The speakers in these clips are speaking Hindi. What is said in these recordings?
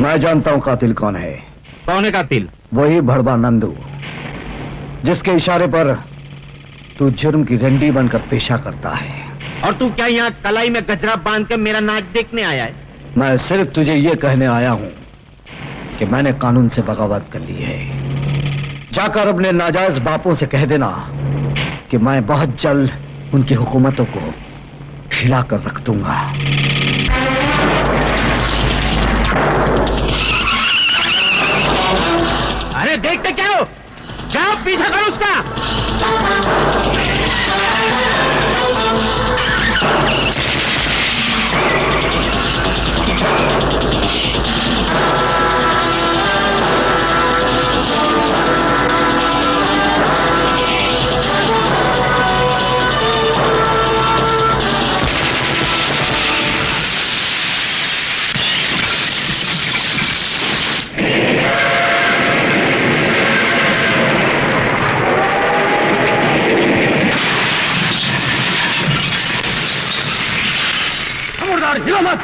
मैं जानता हूं कातिल कौन है। कौन है कातिल? वही भड़वा नंदू, जिसके इशारे पर तू जुर्म की रंडी बनकर पेशा करता है। और तू क्या यहाँ कलाई में गजरा बांध के मेरा नाच देखने आया है? मैं सिर्फ तुझे ये कहने आया हूं कि मैंने कानून से बगावत कर ली है। जाकर अपने नाजायज बापों से कह देना कि मैं बहुत जल्द उनकी हुकूमतों को हिला कर रख दूंगा। अरे देखते क्या हो, जाओ पीछा करो उसका। हिलो मत।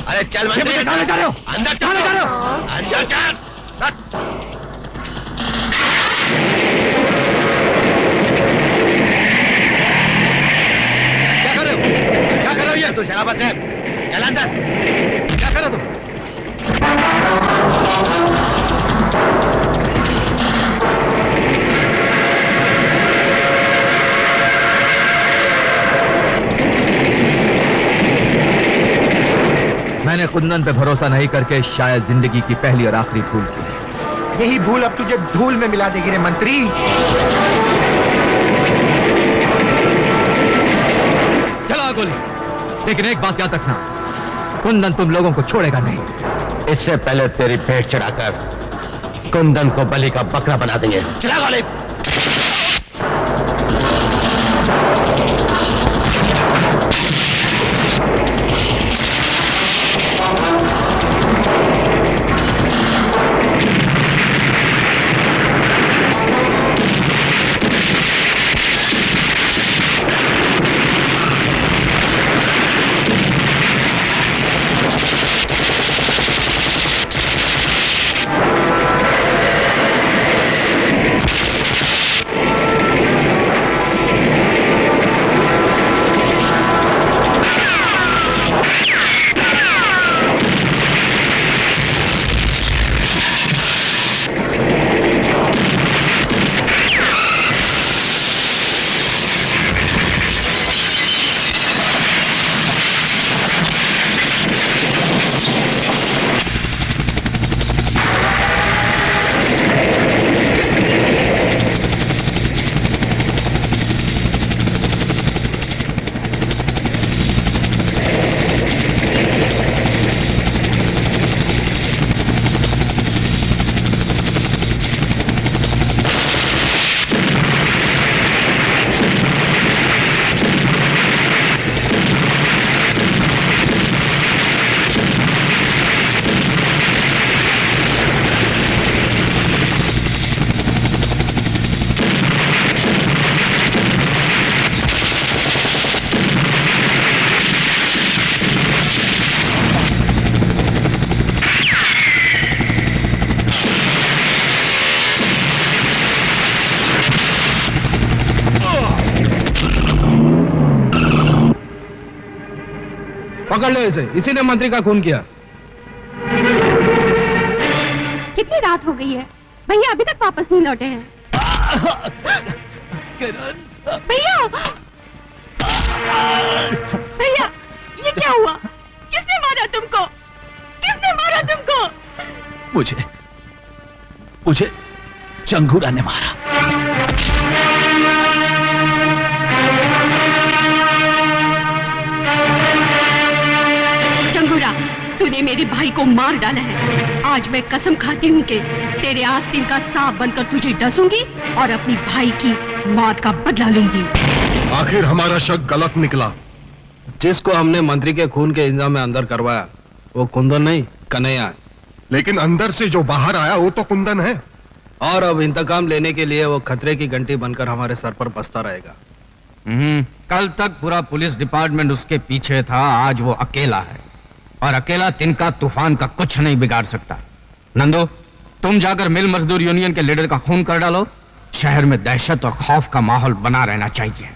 अरे चल मंत्री, अंदर जा रहे हो? अंदर चल, अंदर चल। क्या कर रहे हो? क्या कर रहे हो ये? तू शराबत है, चल अंदर। क्या कर रहे हो तुम? मैंने कुंदन पे भरोसा नहीं करके शायद जिंदगी की पहली और आखिरी भूल की है। यही भूल अब तुझे धूल में मिला देगी रे मंत्री। चला गोली, लेकिन एक बात याद रखना, कुंदन तुम लोगों को छोड़ेगा नहीं। इससे पहले तेरी भेंट चढ़ाकर कुंदन को बलि का बकरा बना देंगे। चला गोली। पकड़ लो इसे, इसी ने मंत्री का खून किया। कितनी रात हो गई है, भैया अभी तक वापस नहीं लौटे हैं। भैया भैया, ये क्या हुआ? किसने मारा तुमको? किसने मारा तुमको? मुझे चंगूरा ने मारा। चंगूरा, तूने मेरे भाई को मार डाला है। आज मैं कसम खाती हूँ कि तेरे आस्तीन का सांप बनकर तुझे डसूंगी और अपनी भाई की मौत का बदला लूंगी। आखिर हमारा शक गलत निकला। जिसको हमने मंत्री के खून के इल्जाम में अंदर करवाया वो कुंदन नहीं, कन्हैया है। लेकिन अंदर से जो बाहर आया वो तो कुंदन है। और अब इंतकाम लेने के लिए वो खतरे की घंटी बनकर हमारे सर पर बसता रहेगा। कल तक पूरा पुलिस डिपार्टमेंट उसके पीछे था, आज वो अकेला है। और अकेला तिनका तूफान का कुछ नहीं बिगाड़ सकता। नंदू, तुम जाकर मिल मजदूर यूनियन के लीडर का खून कर डालो। शहर में दहशत और खौफ का माहौल बना रहना चाहिए।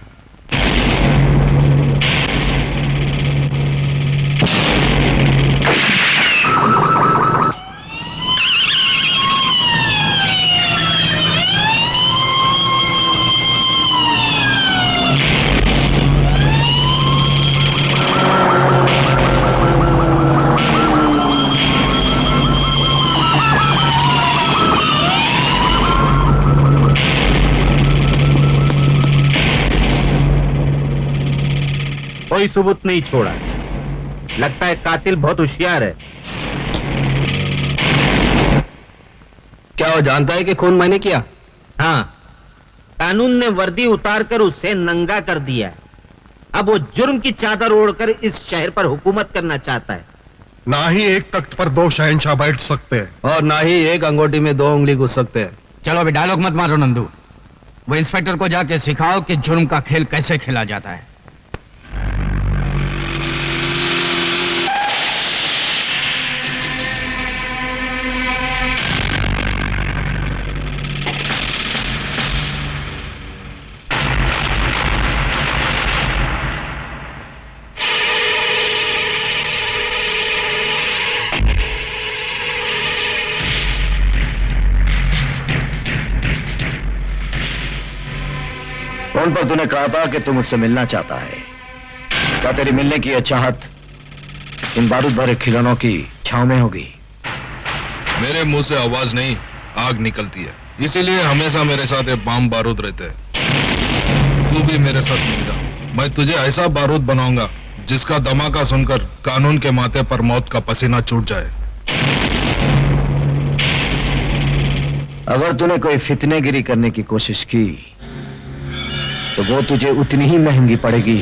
कोई सबूत नहीं छोड़ा। लगता है कातिल बहुत होशियार है। क्या वो जानता है कि खून मैंने किया? हाँ, कानून ने वर्दी उतारकर उसे नंगा कर दिया है। अब वो जुर्म की चादर ओढ़कर इस शहर पर हुकूमत करना चाहता है। ना ही एक तख्त पर दो शहंशाह बैठ सकते हैं और ना ही एक अंगूठी में 2 उंगली घुस सकते हैं। चलो अभी डायलॉग मत मारो नंदू। वो इंस्पेक्टर को जाके सिखाओ कि जुर्म का खेल कैसे खेला जाता है। फोन पर तूने कहा था कि तू मुझसे मिलना चाहता है। क्या तेरी मिलने की यह चाहत इन बारूद भरे खिलौनों की छांव में होगी? मेरे मुंह से आवाज नहीं, आग निकलती है। इसीलिए हमेशा मेरे साथ ये बम बारूद रहते हैं। तू भी मेरे साथ मिल जा। मैं तुझे ऐसा बारूद बनाऊंगा जिसका धमाका सुनकर कानून के माथे पर मौत का पसीना छूट जाए। अगर तूने कोई फितनेगिरी करने की कोशिश की तो वो तुझे उतनी ही महंगी पड़ेगी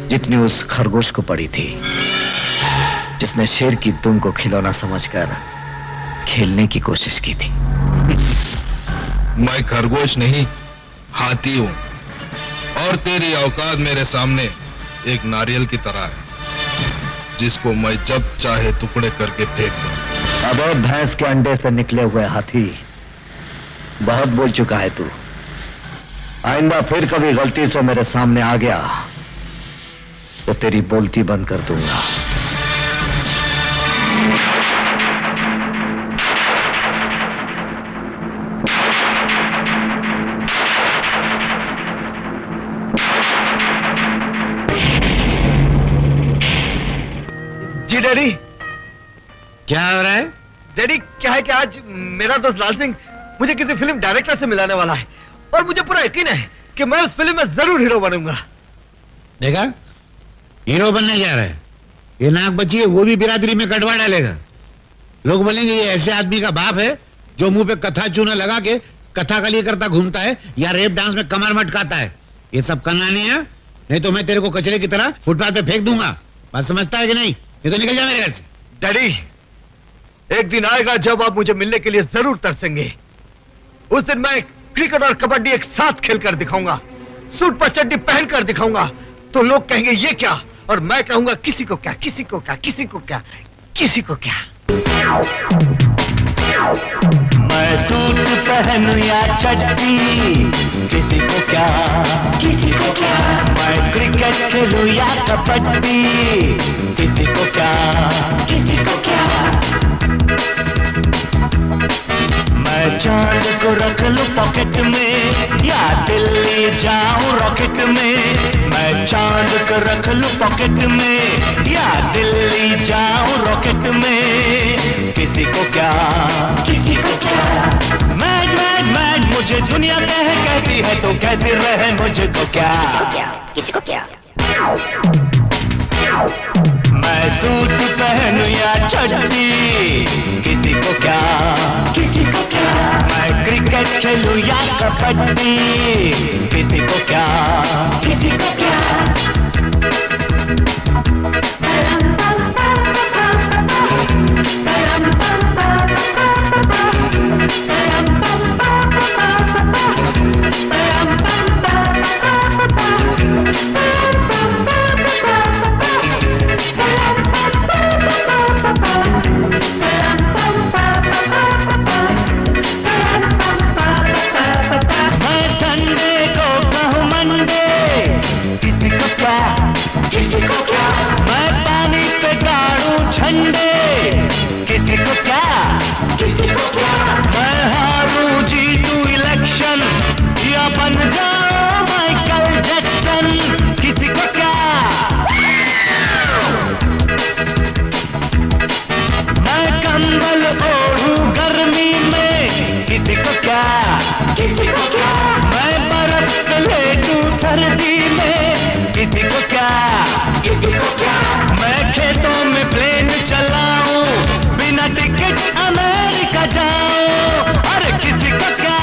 जितनी उस खरगोश को पड़ी थी जिसने शेर की दुम को खिलौना समझकर खेलने की कोशिश की थी। मैं खरगोश नहीं, हाथी हूं। और तेरी औकात मेरे सामने एक नारियल की तरह है जिसको मैं जब चाहे टुकड़े करके फेंक दूं। अब भैंस के अंडे से निकले हुए हाथी, बहुत बोल चुका है तू। आइंदा फिर कभी गलती से मेरे सामने आ गया तो तेरी बोलती बंद कर दूंगा। जी डैडी। क्या हो रहा है? डैडी क्या है कि आज मेरा दोस्त लाल सिंह मुझे किसी फिल्म डायरेक्टर से मिलाने वाला है और मुझे पूरा यकीन है कि मैं उस फिल्म में जरूर हीरो बनूंगा। देखा, हीरो बनने जा रहा है। ये नाक बची है वो भी बिरादरी में कटवा डालेगा। लोग बोलेंगे ये ऐसे आदमी का बाप है जो मुंह पे कथा चूना लगा के कथा कली करता घूमता है या रेप डांस में कमर मटकाता है। ये सब करना नहीं है, नहीं तो मैं तेरे को कचरे की तरह फुटपाथ पे फेंक दूंगा। बात समझता है कि नहीं? ये तो निकल जा मेरे घर से। डैडी, एक दिन आएगा जब आप मुझे मिलने के लिए जरूर तरसेंगे। उस दिन मैं क्रिकेट और कबड्डी एक साथ खेलकर दिखाऊंगा, सूट पर चड्डी पहनकर दिखाऊंगा। तो लोग कहेंगे ये क्या, और मैं कहूंगा किसी को क्या, किसी को क्या, किसी को क्या, किसी को क्या। मैं सूट पहनूं या चड्डी, किसी को क्या, किसी को क्या। मैं क्रिकेट खेलूं या कबड्डी, किसी को क्या, किसी को क्या। मैं चांद को रख लूं पॉकेट में या दिल्ली जाऊं रॉकेट में। मैं चांद को रख लूं पॉकेट में या दिल्ली जाऊं रॉकेट में। किसी को क्या, किसी को क्या। मैड मैड मैड मुझे दुनिया कहती है तो कहती रहे मुझको क्या, किसी को क्या। मैं सूट पहनूं या चड्डी, किसी को क्या, किसी को क्या। मैं क्रिकेट खेलूं या कबड्डी, किसी को क्या, किसी को क्या। किसी को क्या? मैं खेतों में प्लेन चलाऊं, बिना टिकट अमेरिका जाऊं, अरे किसी को क्या?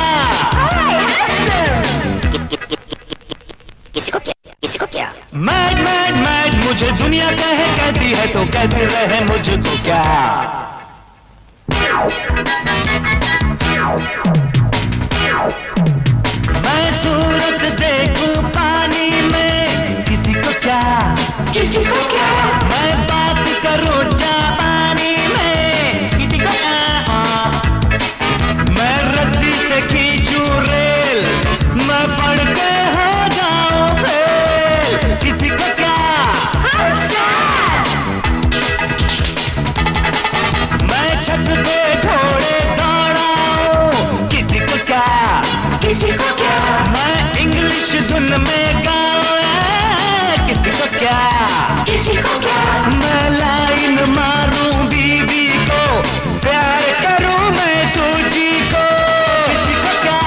किसी को क्या? मैड मैड मैड मुझे दुनिया कहती है तो कहती रहे मुझको क्या? मैं सूरत देखूं पानी में, किसी को क्या? किसी को क्या? मैं बात करूं जापानी में, किसी को क्या? मैं रस्सी से खींचूं रेल, मैं पढ़ के हो जाऊं फेल, किसी को क्या? मैं छत पे घोड़े दौड़ाऊं, किसी को क्या? किसी को क्या? मैं इंग्लिश धुन में गाऊं, किसी को क्या? किसी को क्या? मैं लाइन मारूं बीबी को, प्यार करूं मैं सूजी को, किसी को क्या?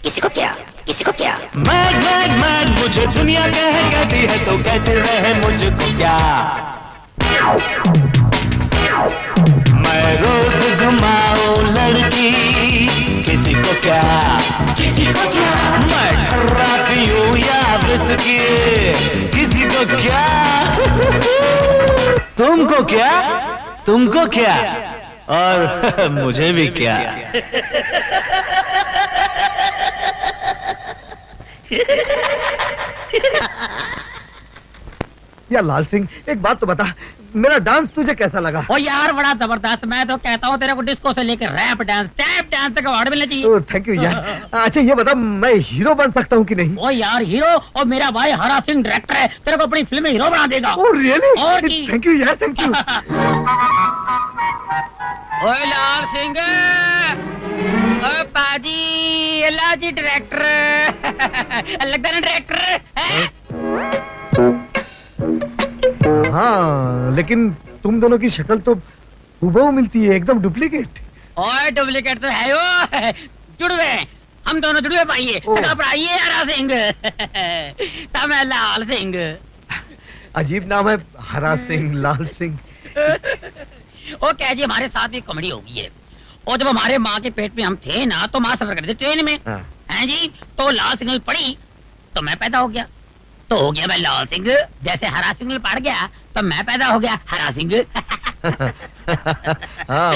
किसी को क्या? किसी को क्या? मैड मैड मैड मुझे दुनिया कहती है तो कहते रहे मुझको क्या? मैं रोज घुमाऊं लड़की, किसी को क्या? किसी को क्या? मैं खर्रा पीऊं या विस्की, किसी को क्या? तुमको क्या? तुमको क्या? और मुझे भी क्या? या लाल सिंह, एक बात तो बता, मेरा डांस तुझे कैसा लगा? ओ यार बड़ा जबरदस्त। मैं तो कहता हूँ तेरे को डिस्को से लेकर रैप डांस, टैप डांस तक अवार्ड मिलना चाहिए। थैंक यू यार। अच्छा ये बता, मैं हीरो बन सकता हूँ कि नहीं? ओ यार हीरो, और मेरा भाई हरा सिंह डायरेक्टर है, तेरे को अपनी फिल्म में हीरो बना देगा। Oh really? और थैंक यू यार, थैंक यू। ओए लाल सिंह, ओ पाजी, लाजी डायरेक्टर लगता है डायरेक्टर है। हाँ, लेकिन तुम दोनों की शक्ल तो हूबहू मिलती है, एकदम डुप्लीकेट। ओए डुप्लीकेट तो है वो, जुड़वे हम दोनों जुड़वे पाइए। घबराइए हरा सिंह, तब मैं लाल सिंह। अजीब नाम है, हरा सिंह, लाल सिंह। ओ क्या जी, हमारे साथ भी कॉमेडी हो गई है। और जब हमारे माँ के पेट में हम थे ना, तो माँ सफर करते थे ट्रेन में, हैं जी, तो लाल सिंह पड़ी तो मैं पैदा हो गया, तो हो गया मैं लाल सिंह। जैसे हरा सिंह पड़ गया तो मैं पैदा हो गया हरा सिंह। हाँ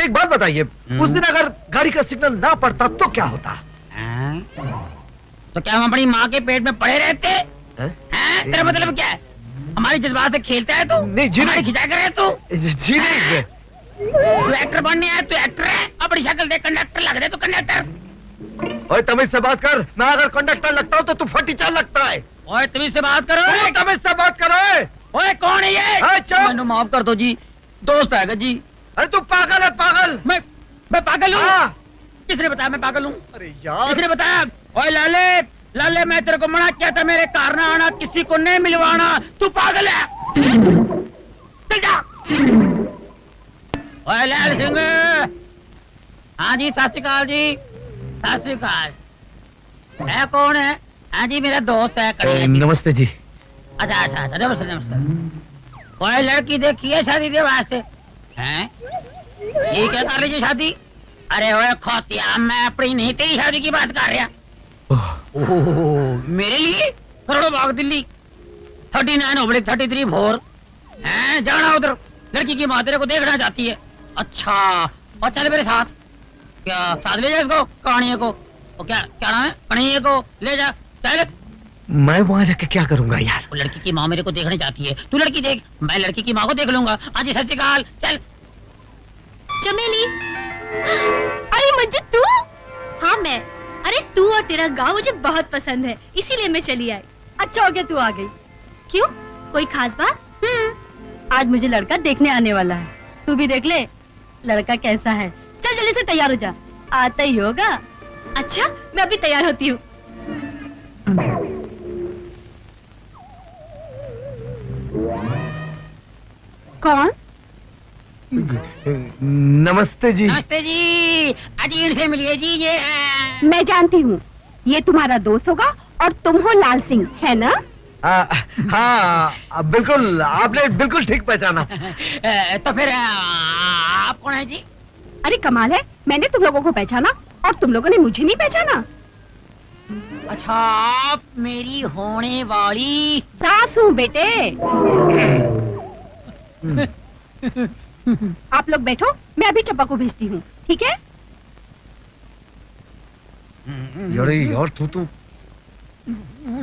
एक बात बताइए, उस दिन अगर गाड़ी का सिग्नल ना पड़ता तो क्या होता? तो क्या हम अपनी माँ के पेट में पड़े रहते? तेरा मतलब क्या है? हमारी जज्बात से खेलता है तू? नहीं जी नहीं। खिंचा कर तू जी नहीं। तू एक्टर बनने आया, तू एक्टर है। अपनी शक्ल देख कंडक्टर लग रहे, तू कंडक्टर। ओए तमीज से बात कर, मैं अगर कंडक्टर लगता हूँ तो तू फटीचार लगता है। ओए तमीज से बात करो। तमीज से बात करो। ओए कौन है ये? मैंने माफ कर दो जी, दोस्त है जी। अरे तू पागल है, पागल। मैं पागल हूँ? किसने बताया मैं पागल हूँ? अरे यार, किसने बताया? ओए लाले, लाले मैं तेरे को मना किया था मेरे कार ना आना, किसी को नहीं मिलवाना। तू पागल है, चल जा। ओए लाल सिंह। हाँ जी, सत श्री अकाल जी, सत श्री अकाल। है कौन है? हाँ जी मेरा दोस्त है। नमस्ते जी। अच्छा अच्छा अच्छा, नमस्ते नमस्ते। ओए लड़की देखी है शादी के वास्ते? हैं? ये क्या कर रही है शादी? अरे ओए खोतिया, मैं अपनी नहीं तेरी शादी की बात कर रहा। ओह मेरे लिए करोड़ों बाग दिल्ली 39/33 भोर हैं, जाना उधर। लड़की की माँ तेरे को देखना चाहती है। अच्छा, और चल मेरे साथ। क्या साथ ले जा इसको, कहानियों को। और क्या क्या नाम है? कहानियों को ले जा, चल। मैं वहां जाके क्या करूंगा यार? वो लड़की की माँ मेरे को देखना चाहती है, तू लड़की देख, मैं लड़की की माँ को देख लूंगा। आज सत श्री अकाल, चल। चमेली, अरे मंजू तू? हाँ मैं। अरे तू और तेरा गांव मुझे बहुत पसंद है, इसीलिए मैं चली आई। अच्छा हो गया तू आ गई। क्यों, कोई खास बात? आज मुझे लड़का देखने आने वाला है, तू भी देख ले लड़का कैसा है। चल जल्दी से तैयार हो जा, आता ही होगा। अच्छा मैं अभी तैयार होती हूँ। कौन? नमस्ते जी। नमस्ते जी, अजीर से मिलिए जी। ये मैं जानती हूँ ये तुम्हारा दोस्त होगा और तुम हो लाल सिंह, है ना? हाँ बिल्कुल, आपने बिल्कुल ठीक पहचाना। तो फिर आप कौन है जी? अरे कमाल है, मैंने तुम लोगों को पहचाना और तुम लोगों ने मुझे नहीं पहचाना। अच्छा, आप मेरी होने वाली सास हूँ बेटे। आप लोग बैठो, मैं अभी चंपा को भेजती हूँ, ठीक है?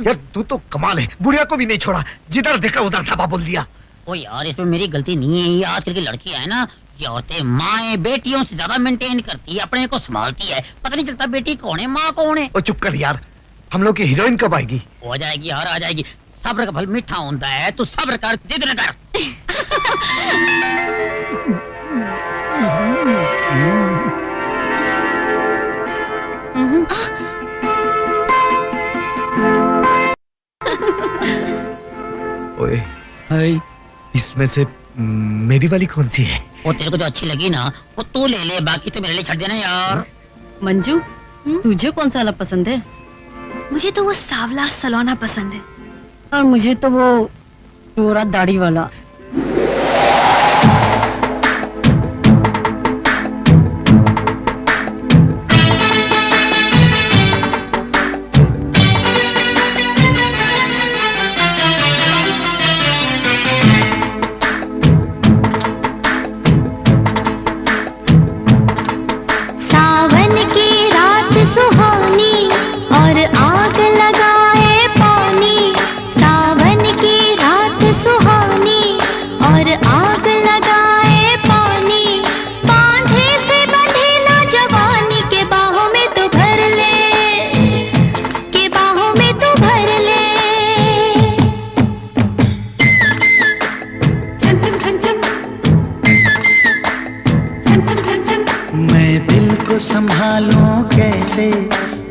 यार तू तो कमाल है, बुढ़िया को भी नहीं छोड़ा, जिधर देखा उधर धाबा बोल दिया। ओ यार, इसमें मेरी गलती नहीं है। ये आजकल की लड़कियां है ना, ये औरतें माएं बेटियों से ज्यादा मेंटेन करती है, अपने को संभालती है, पता नहीं चलता बेटी कौन है माँ कौन है। ओ चुप कर यार, हम लोग की हीरोइन कब आएगी? हो जाएगी यार, आ जाएगी। सब्र का फल मीठा होता है, तू सब्र कर, जिद न कर। ओए, इसमें से मेरी वाली कौन सी है? वो तेरे को जो अच्छी लगी ना, वो तू ले ले, बाकी तो मेरे लिए छੱड देना यार। मंजू, तुझे कौन सा वाला पसंद है? मुझे तो वो सावला सलोना पसंद है। और मुझे तो वो गोरा दाढ़ी वाला। सावन की रात सुहानी और आग लगाए पानी। सावन की रात सुहानी और आग लगाए पानी। बांधे से बंधे ना जवानी के बाहों में तू भर ले, के बाहों में तू भर ले। छन छन छन छन छन छन छन छन। मैं दिल को संभालूं कैसे,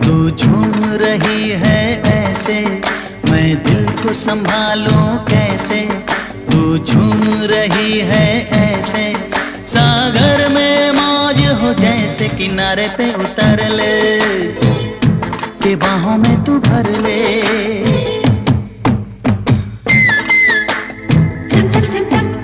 तू झूम रही है ऐसे। मैं दिल को संभालूं कैसे, तू झूम रही है ऐसे। सागर में मौज हो जैसे, किनारे पे उतर ले, के बाहों में तू भर ले। छन छन छन छन।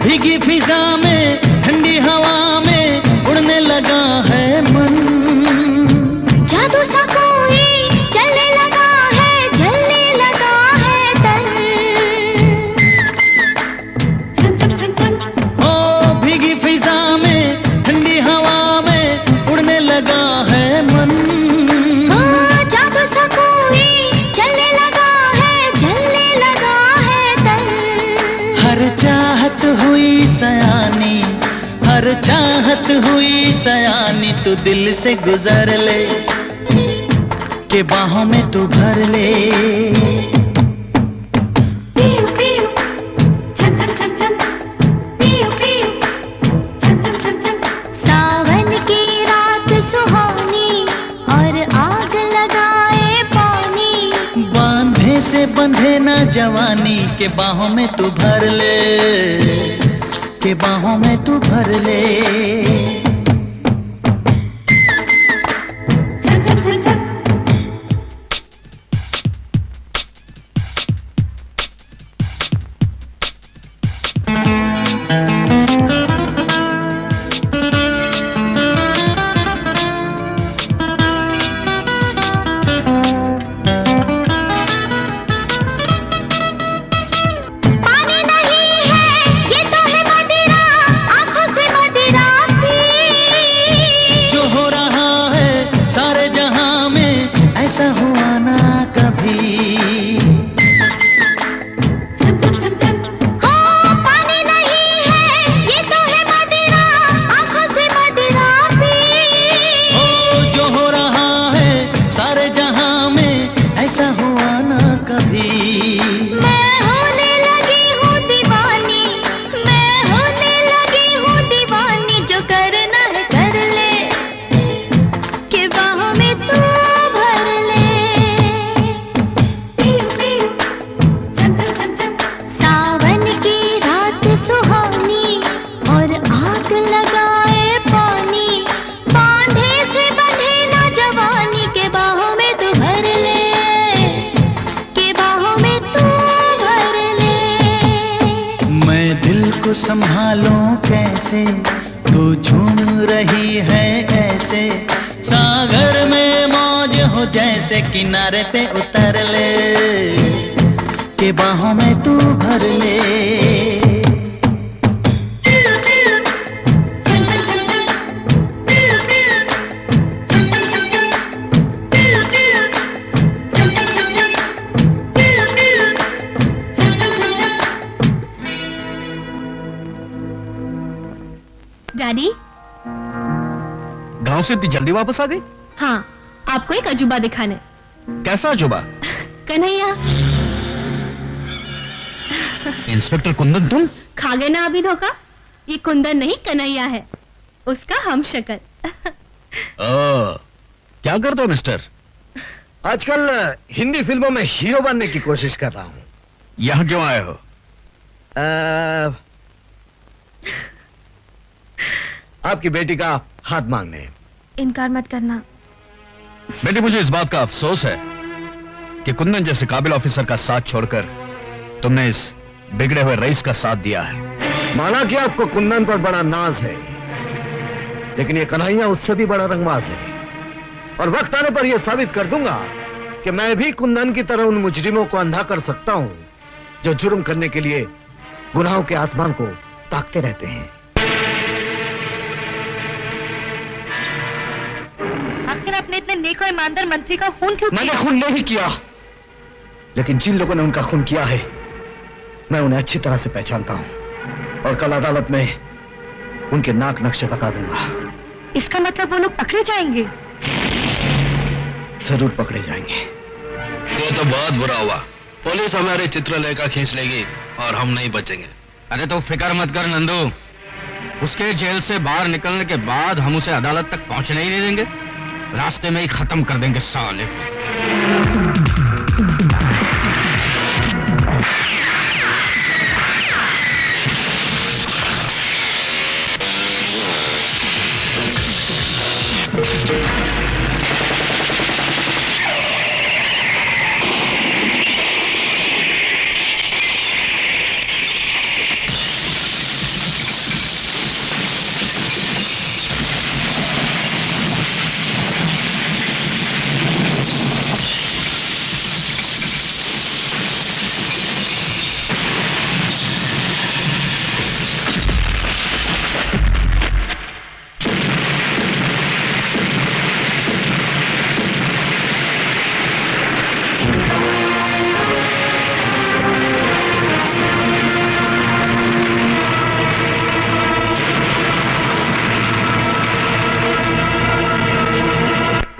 भीगी फिजा में, ठंडी हवा में उड़ने लगा है मन। जादू सा कोई चलने लगा है, जलने लगा है तन। छन छन छन छन। ओ भीगी फिजा में, ठंडी हवा में उड़ने लगा है मन। जादू सा कोई चलने लगा है, जलने लगा है तन। हर चाहत हुई सयानी, हर चाहत हुई सयानी। तू दिल से गुजर ले, के बाहों में तू भर ले। पीऊ पीऊ छन छन छन छन। पीऊ पीऊ छन छन छन छन। सावन की रात सुहानी और आग लगाए पानी। बांधे से बंधे ना जवानी, के बाहों में तू भर ले, के बाहों में तू भर ले। छन छन छन छन। पानी नहीं है ये तो है मदिरा, आंखों से मदिरा से तू झूम रही है ऐसे, सागर में मौज हो जैसे किनारे पे उतर ले, के बाहों में तू भर ले। डैडी, गांव से इतनी जल्दी वापस आ गई? हाँ, आपको एक अजूबा दिखाने। कैसा अजूबा? कन्हैया। इंस्पेक्टर कुंदन तुम? खा गए ना अभी धोखा? ये कुंदन नहीं कन्हैया है, उसका हम शक्ल। क्या करते हो मिस्टर? आजकल हिंदी फिल्मों में हीरो बनने की कोशिश कर रहा हूं। यहाँ क्यों आए हो? आपकी बेटी का हाथ मांगने। इनकार मत करना। बेटी, मुझे इस बात का अफसोस है कि कुंदन जैसे काबिल ऑफिसर का साथ छोड़कर तुमने इस बिगड़े हुए रईस का साथ दिया है। माना कि आपको कुंदन पर बड़ा नाज है, लेकिन ये कन्हैया उससे भी बड़ा रंगबाज है, और वक्त आने पर यह साबित कर दूंगा कि मैं भी कुंदन की तरह उन मुजरिमों को अंधा कर सकता हूं जो जुर्म करने के लिए गुनाहों के आसमान को ताकते रहते हैं। आखिर आपने इतने नेक और ईमानदार मंत्री का खून क्यों किया? मैंने खून नहीं किया, लेकिन जिन लोगों ने उनका खून किया है मैं उन्हें अच्छी तरह से पहचानता हूं, और कल अदालत में उनके नाक नक्शे बता दूंगा। इसका मतलब वो लोग पकड़े जाएंगे? जरूर पकड़े जाएंगे। ये तो बहुत बुरा हुआ। पुलिस हमारे चित्रलेखा खींच लेगी और हम नहीं बचेंगे। अरे तो फिक्र मत कर नंदू, उसके जेल से बाहर निकलने के बाद हम उसे अदालत तक पहुंचने ही नहीं देंगे, रास्ते में ही खत्म कर देंगे साले।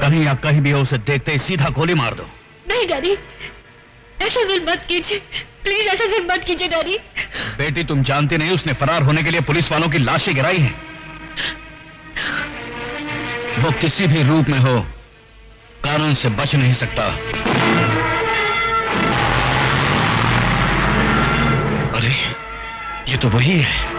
कहीं कहीं भी हो, उसे देखते ही सीधा गोली मार दो। नहीं डैडी, ऐसा जुल्म मत कीजिए, प्लीज ऐसा जुल्म मत कीजिए डैडी। बेटी, तुम जानती नहीं उसने फरार होने के लिए पुलिस वालों की लाशें गिराई हैं। वो किसी भी रूप में हो, कानून से बच नहीं सकता। अरे, ये तो वही है।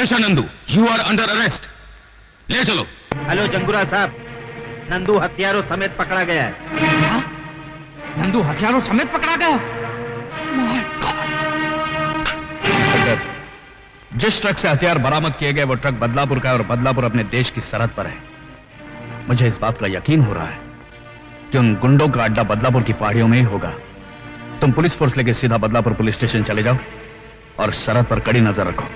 Attention Nandu, you are under arrest. ले चलो। हेलो जंगुरा साहब, नंदू हथियारों समेत पकड़ा गया है। नंदू हथियारों समेत पकड़ा गया? जिस ट्रक से हथियार बरामद किए गए वो ट्रक बदलापुर का है और बदलापुर अपने देश की सरहद पर है। मुझे इस बात का यकीन हो रहा है कि उन गुंडों का अड्डा बदलापुर की पहाड़ियों में ही होगा। तुम पुलिस फोर्स लेके सीधा बदलापुर पुलिस स्टेशन चले जाओ और सरहद पर कड़ी नजर रखो।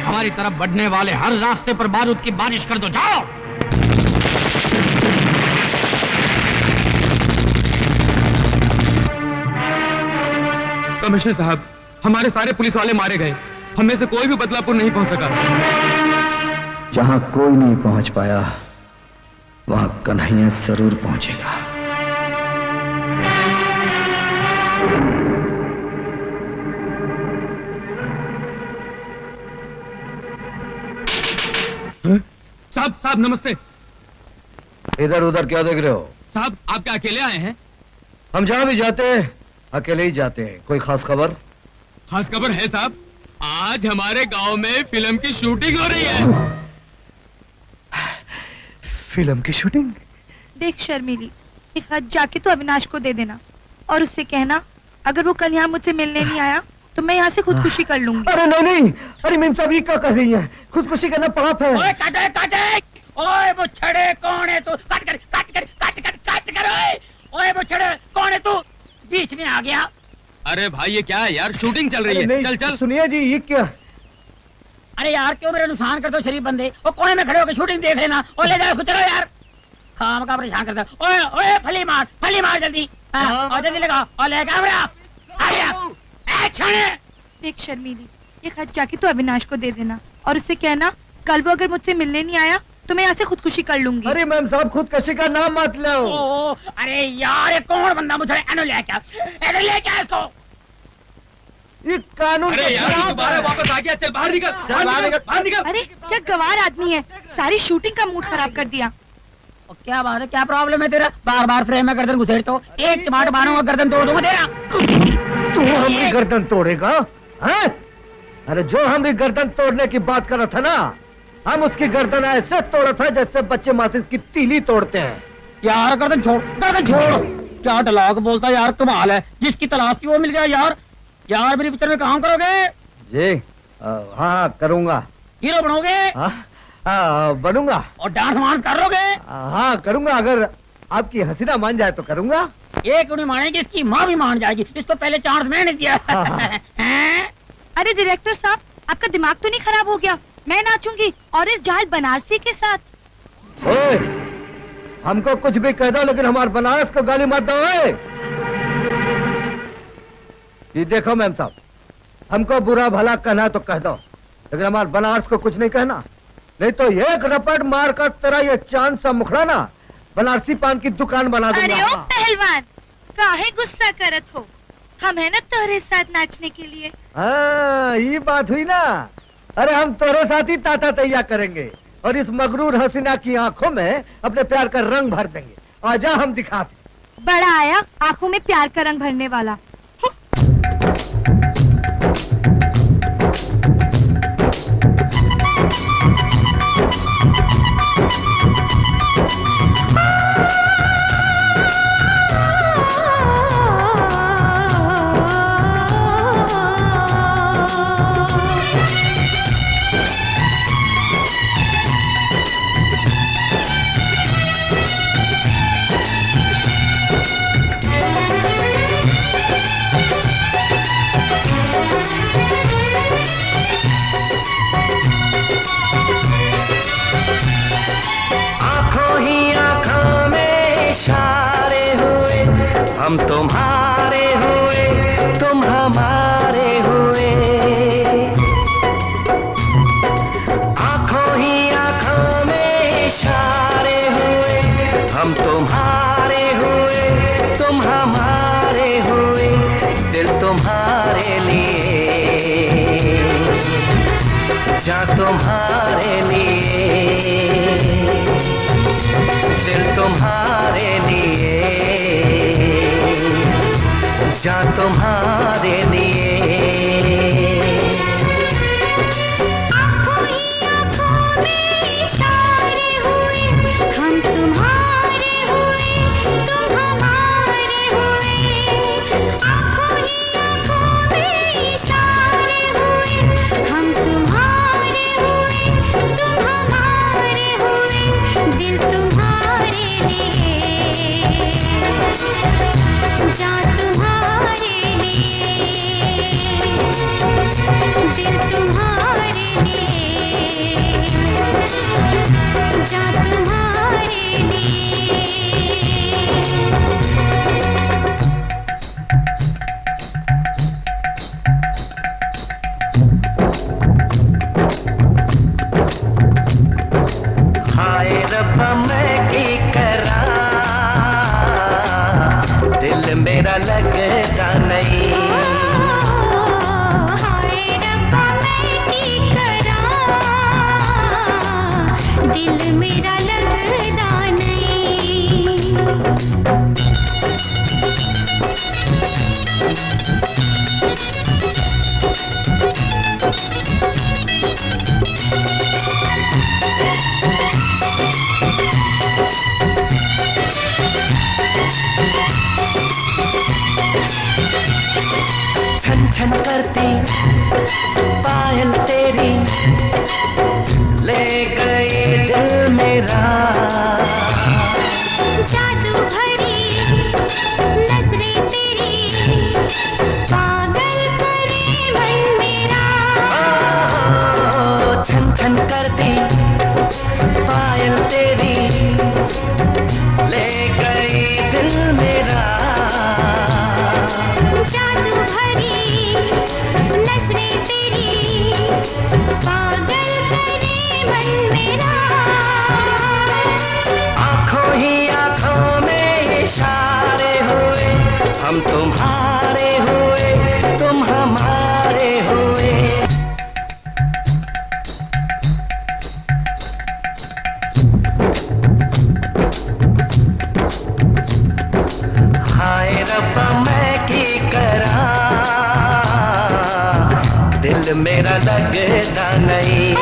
हमारी तरफ बढ़ने वाले हर रास्ते पर बारूद की बारिश कर दो। जाओ। कमिश्नर साहब, हमारे सारे पुलिस वाले मारे गए। हम में से कोई भी बदलापुर नहीं पहुंच सका। जहां कोई नहीं पहुंच पाया वहां कन्हैया जरूर पहुंचेगा। साहब साहब नमस्ते। इधर उधर क्या देख रहे हो? साहब आप क्या अकेले आए हैं? हम जहां भी जाते हैं अकेले ही जाते हैं। कोई खास खबर? खास खबर है साहब, आज हमारे गांव में फिल्म की शूटिंग हो रही है। फिल्म की शूटिंग? देख शर्मिली, एक हाथ जाके तो अविनाश को दे देना और उससे कहना अगर वो कल यहाँ मुझसे मिलने नहीं आया तो मैं यहाँ से खुदकुशी कर लूंगी। अरे नहीं नहीं, अरे मेम साहब ये क्या कर रही है? खुदकुशी करना पाप है। ओए काटे काटे, ओए वो छड़े कौन है तू? काट कर काट कर काट कर काट कर। ओए वो छड़े कौन है तू? बीच में आ गया। अरे भाई ये क्या है यार, शूटिंग चल रही है। चल चल। सुनिए जी, ये क्या? अरे यार क्यों मेरा नुकसान करते हो शरीफ बंदे? वो कोने में खड़े होकर शूटिंग देख लेना और ले जाओ चलो यार। खाम का परेशान करता। ओए ओए फली मार जल्दी। और जल्दी लगा और ले कैमरा। आ गया एक्शन। देख शर्मिली, एक हाथ जाके तो अविनाश को दे देना और उससे कहना कल वो अगर मुझसे मिलने नहीं आया तो मैं यहाँ से खुदकुशी कर लूंगी। अरे मैम साहब, खुदकुशी का नाम मत लो। अरे यार ये कौन बंदा मुझे एनो ले क्या इसको? ये कानून। अरे यार दोबारा वापस आ गया। चल बाहर निकल, बाहर निकल। अरे क्या गवार आदमी है, सारी शूटिंग का मूड खराब कर दिया। क्या बात है, क्या प्रॉब्लम है तेरा? बार बार फ्रेम में गर्दन घुसेड़ तो एक टमाटर मारूंगा गर्दन तोड़ दूंगा तेरा। तू हमारी गर्दन तोड़ेगा? हैं? अरे जो हमारी गर्दन तोड़ने की बात कर रहा था ना, हम उसकी गर्दन ऐसे तोड़ा था जैसे बच्चे माचिस की तीली तोड़ते हैं। यार गर्दन छोड़, गर्दन छोड़। क्या डलाक बोलता यार, कमाल है। जिसकी तलाश थी वो मिल गया यार। यार मेरी पिक्चर में काम करोगे? जी हाँ करूंगा। हीरो बनोगे? बनूंगा। और डांस वांस करोगे? हाँ करूंगा, अगर आपकी हसीना मान जाए तो करूंगा। ये क्यों नहीं मानेगी, इसकी माँ भी मान जाएगी। इसको पहले चांस मैंने दिया। अरे डायरेक्टर साहब, आपका दिमाग तो नहीं खराब हो गया? मैं नाचूंगी और इस जाहिल बनारसी के साथ। ओए, हमको कुछ भी कह दो लेकिन हमारे बनारस को गाली मत दो। ये देखो मैम साहब, हमको बुरा भला कहना तो कह दो लेकिन हमारे बनारस को कुछ नहीं कहना, नहीं तो एक रपट मार कर तेरा ये चांद सा मुखड़ा ना बनारसी पान की दुकान बना दूंगा। अरे ओ पहलवान, काहे गुस्सा करत हो? हम है ना तोरे साथ नाचने के लिए। हाँ ये बात हुई ना। अरे हम तोरे साथ ही ताता तैया करेंगे और इस मगरूर हसीना की आंखों में अपने प्यार का रंग भर देंगे। आजा हम दिखाते। बड़ा आया आंखों में प्यार का रंग भरने वाला। हम तुम्हारे हुए, तुम हमारे हुए। आंखों ही आंखों में इशारे हुए, हम तुम्हारे हुए, तुम हमारे हुए। दिल तुम्हारे लिए, जा तुम्हारे लिए, दिल तुम्हारे लिए, जा तुम्हारे लिए। आंखों ही आंखों में इशारे हुए, हम तुम्हारे हुए, तुम हमारे हुए। आंखों ही आंखों में इशारे हुए, हम तुम्हारे हुए, तुम हमारे हुए। दिल तुम्हारे लिए, जा तुम्हारे लिए, दिल तुम्हारे लिए, जा तुम्हारे लिए। हाय रब्बा मैं की करा, दिल मेरा लगता नहीं। हाय रब्बा मैं की करा, दिल मेरा लगता नहीं। छन छन करती पायल तेरी ले गई दिल मेरा। जादू भरी नजरें तेरी पागल करे मन मेरा। छन छन करती पायल तेरी ले गई दिल मेरा। जादू भरी नजरें तेरी पागल करे मन मेरा। आंखों ही आंखों में इशारे हुए, हम तुम्हारे हुए, तुम हमारे हुए। हाय रब्बा मैं की करा, दिल मेरा लगता नहीं।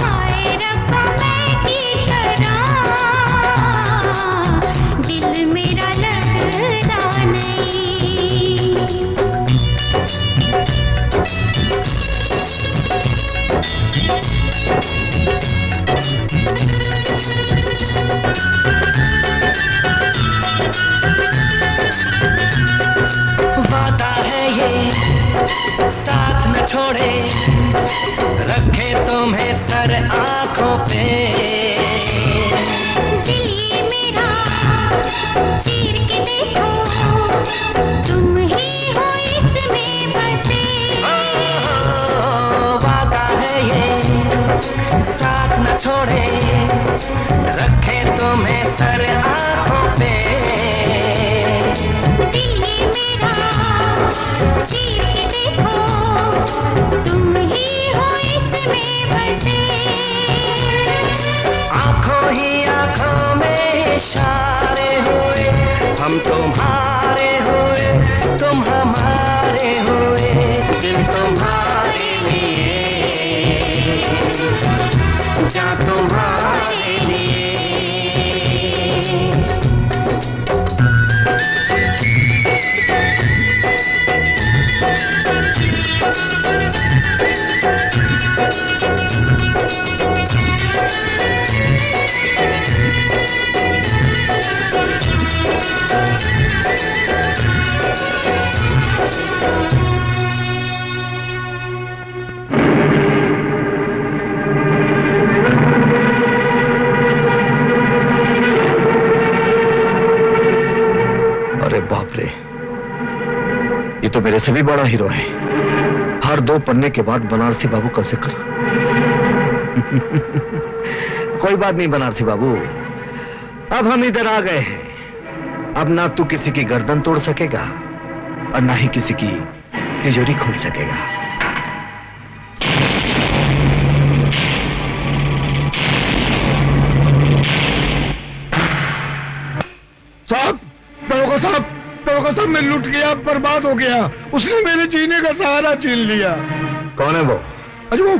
हाय रब्बा मैं की करा, दिल मेरा लगता नहीं। वादा है ये साथ न छोड़े, रखे तुम्हें सर आंखों पे। दिल ये मेरा चीर के देखो, तुम ही हो इसमें बसे। वादा है ये साथ न छोड़े, रखे तुम्हें सर आंखों पे। दिल ये मेरा चीर के देखो, तुम ही हो इसमें बसे। आंखों ही आंखों में इशारे हुए, हम तुम्हारे हुए, तुम हमारे हुए। दिल तुम्हारे लिए, जा तुम्हारे लिए। अरे बाप रे, ये तो मेरे से भी बड़ा हीरो है। हर 2 पन्ने के बाद बनारसी बाबू का जिक्र। कोई बात नहीं बनारसी बाबू, अब हम इधर आ गए हैं। अब ना तू किसी की गर्दन तोड़ सकेगा और ना ही किसी की तिजोरी खोल सकेगा। साहब, दरोगा साहब, दरोगा साहब, मैं लुट गया, बर्बाद हो गया। उसने मेरे जीने का सहारा छीन लिया। कौन है वो? अरे वो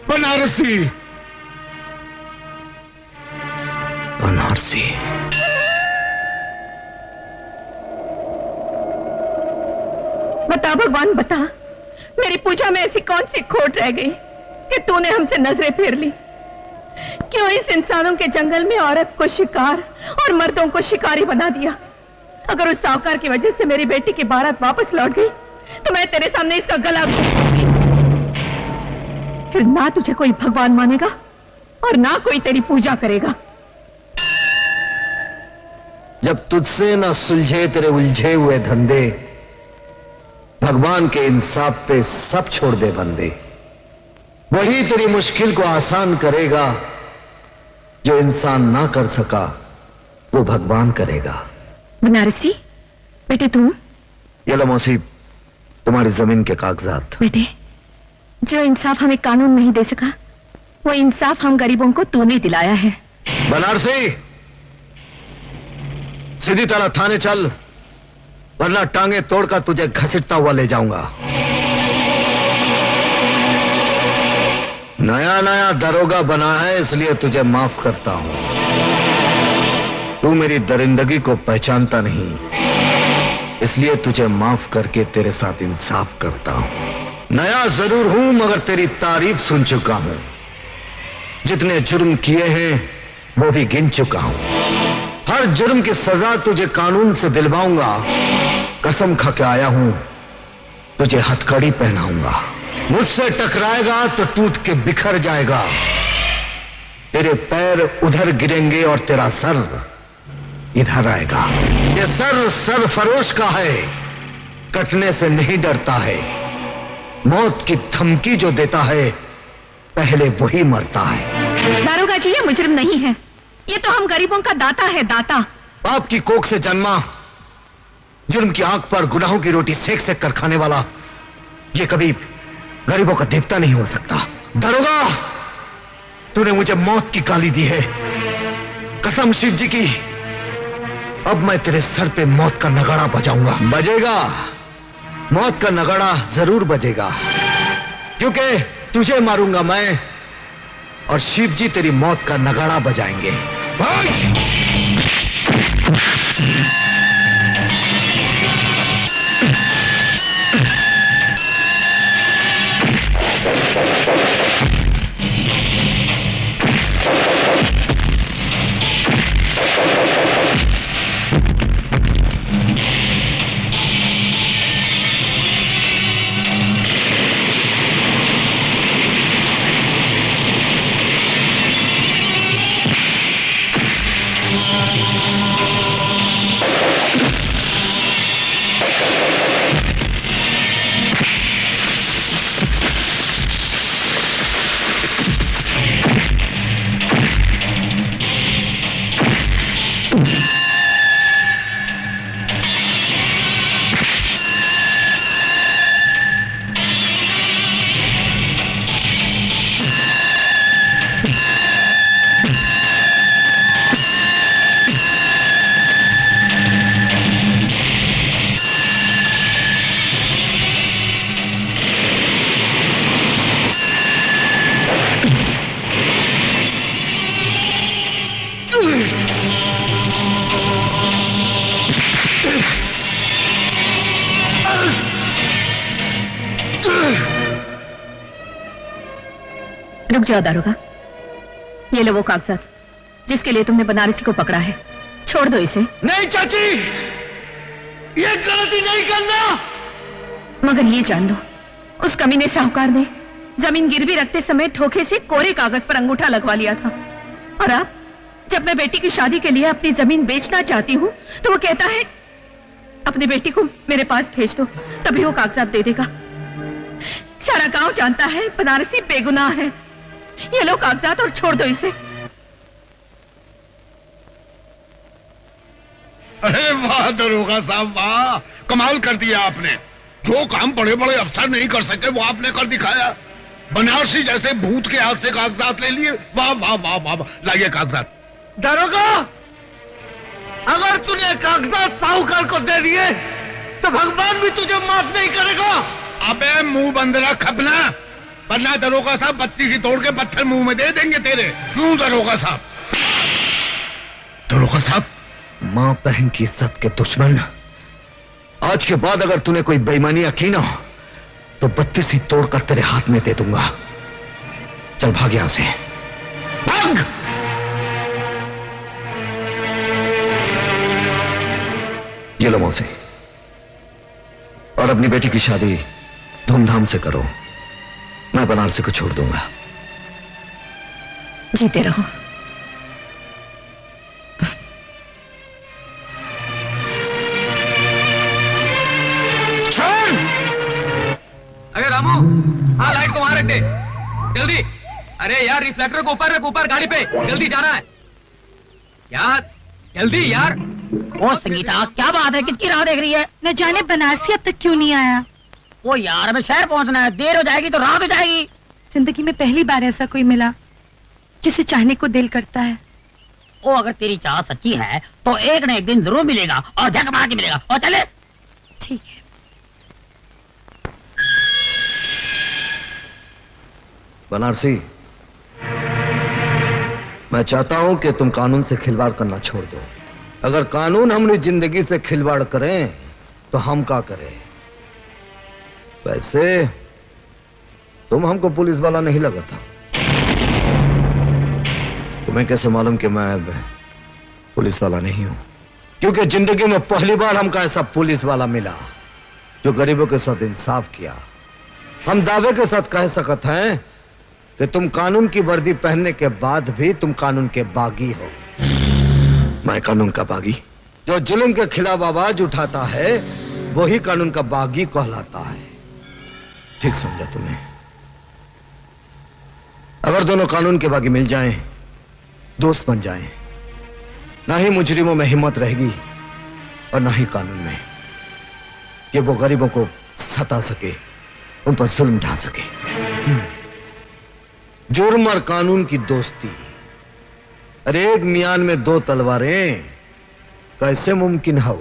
बनारसी। बनारसी? बता भगवान बता, मेरी पूजा में ऐसी कौन सी खोट रह गई कि तूने हमसे नजरें फेर ली? क्यों इस इंसानों के जंगल में औरत को शिकार और मर्दों को शिकारी बना दिया? अगर उस साहूकार की वजह से मेरी बेटी की बारात वापस लौट गई तो मैं तेरे सामने इसका गला घोंटूंगी। फिर ना तुझे कोई भगवान मानेगा और ना कोई तेरी पूजा करेगा। जब तुझसे ना सुलझे तेरे उलझे हुए धंधे, भगवान के इंसाफ पे सब छोड़ दे बंदे। वही तेरी मुश्किल को आसान करेगा। जो इंसान ना कर सका वो भगवान करेगा। बनारसी बेटे, तुम ये लो मौसी, तुम्हारी जमीन के कागजात। बेटे, जो इंसाफ हमें कानून नहीं दे सका वो इंसाफ हम गरीबों को तूने दिलाया है। बनारसी, सीधी तरह थाने चल, वरना टांगे तोड़कर तुझे घसीटता हुआ ले जाऊंगा। नया नया दरोगा बना है इसलिए तुझे माफ करता हूं। तू मेरी दरिंदगी को पहचानता नहीं, इसलिए तुझे माफ करके तेरे साथ इंसाफ करता हूं। नया जरूर हूं मगर तेरी तारीफ सुन चुका हूं। जितने जुर्म किए हैं वो भी गिन चुका हूं। हर जुर्म की सजा तुझे कानून से दिलवाऊंगा। कसम खा के आया हूं, तुझे हथकड़ी पहनाऊंगा। मुझसे टकराएगा तो टूट के बिखर जाएगा। तेरे पैर उधर गिरेंगे और तेरा सर इधर आएगा। ये सर सरफरोश का है, कटने से नहीं डरता है। मौत की धमकी जो देता है पहले वही मरता है। दारोगा जी, ये मुजरिम नहीं है, ये तो हम गरीबों का दाता है, दाता। बाप की कोख से जन्मा, जुर्म की आंख पर गुनाहों की रोटी सेक सेक कर खाने वाला, ये कभी गरीबों का देवता नहीं हो सकता। दरोगा, तूने मुझे मौत की गाली दी है, कसम शिव जी की। अब मैं तेरे सर पे मौत का नगाड़ा बजाऊंगा। बजेगा, मौत का नगाड़ा जरूर बजेगा, क्योंकि तुझे मारूंगा मैं और शिव जी तेरी मौत का नगाड़ा बजाएंगे। रुक जाओ दारोगा, ये लो वो कागजात जिसके लिए तुमने बनारसी को पकड़ा है। छोड़ दो इसे। नहीं चाची, ये गलती नहीं करना। मगर ये जान लो, उस कमीने साहूकार ने जमीन गिरवी रखते समय धोखे से कोरे कागज पर अंगूठा लगवा लिया था। और अब जब मैं बेटी की शादी के लिए अपनी जमीन बेचना चाहती हूँ तो वो कहता है अपनी बेटी को मेरे पास भेज दो, तभी वो कागजात दे देगा। सारा गांव जानता है बनारसी बेगुनाह है। ये लो कागजात और छोड़ दो इसे। अरे वाह दरोगा साहब, वाह, कमाल कर दिया आपने। जो काम बड़े बड़े अफसर नहीं कर सके वो आपने कर दिखाया। बनारसी जैसे भूत के हाथ से कागजात ले लिए। वाह वाह वाह वाह, वाह। लाइए कागजात। दरोगा, अगर तूने कागजात साहूकार को दे दिए तो भगवान भी तुझे माफ नहीं करेगा। अबे मुंह बंद रख अपना, वरना दरोगा साहब बत्ती सी तोड़ के पत्थर मुंह में दे देंगे तेरे। क्यों दरोगा साहब? दरोगा साहब, मां बहन की इज्जत के दुश्मन, आज के बाद अगर तूने कोई बेईमानी की ना तो बत्ती सी तोड़कर तेरे हाथ में दे दूंगा। चल भाग यहां से, भाग। ये लो मौसी, और अपनी बेटी की शादी धूमधाम से करो। मैं बनारसी को छोड़ दूंगा। जीते रहो। अरे रामू, हाँ लाइट को वहां रख दे, जल्दी। अरे यार रिफ्लेक्टर को ऊपर रख, ऊपर गाड़ी पे, जल्दी जाना है यार, जल्दी यार। ओ संगीता, क्या बात है, किसकी राह देख रही है? न जाने बनारसी अब तक क्यों नहीं आया। ओ यार, हमें शहर पहुंचना है, देर हो जाएगी तो रात हो जाएगी। जिंदगी में पहली बार ऐसा कोई मिला जिसे चाहने को दिल करता है। ओ अगर तेरी चाह सच्ची है तो एक न एक दिन जरूर मिलेगा, और झक मार के मिलेगा। और चले। ठीक है। बनारसी, मैं चाहता हूं कि तुम कानून से खिलवाड़ करना छोड़ दो। अगर कानून हमारी जिंदगी से खिलवाड़ करें तो हम क्या करें? वैसे तुम हमको पुलिस वाला नहीं लगा था। तुम्हें कैसे मालूम कि मैं पुलिस वाला नहीं हूं? क्योंकि जिंदगी में पहली बार हमको ऐसा पुलिस वाला मिला जो गरीबों के साथ इंसाफ किया। हम दावे के साथ कह सकते हैं कि तुम कानून की वर्दी पहनने के बाद भी तुम कानून के बागी हो। मैं कानून का बागी? जो जुल्म के खिलाफ आवाज उठाता है वही कानून का बागी कहलाता है। ठीक समझा तुम्हें? अगर दोनों कानून के बागी मिल जाएं, दोस्त बन जाएं, ना ही मुजरिमों में हिम्मत रहेगी और ना ही कानून में कि वो गरीबों को सता सके, उन पर जुल्म ढा सके। जुर्म और कानून की दोस्ती, अरे एक मियान में दो तलवारें कैसे मुमकिन हो?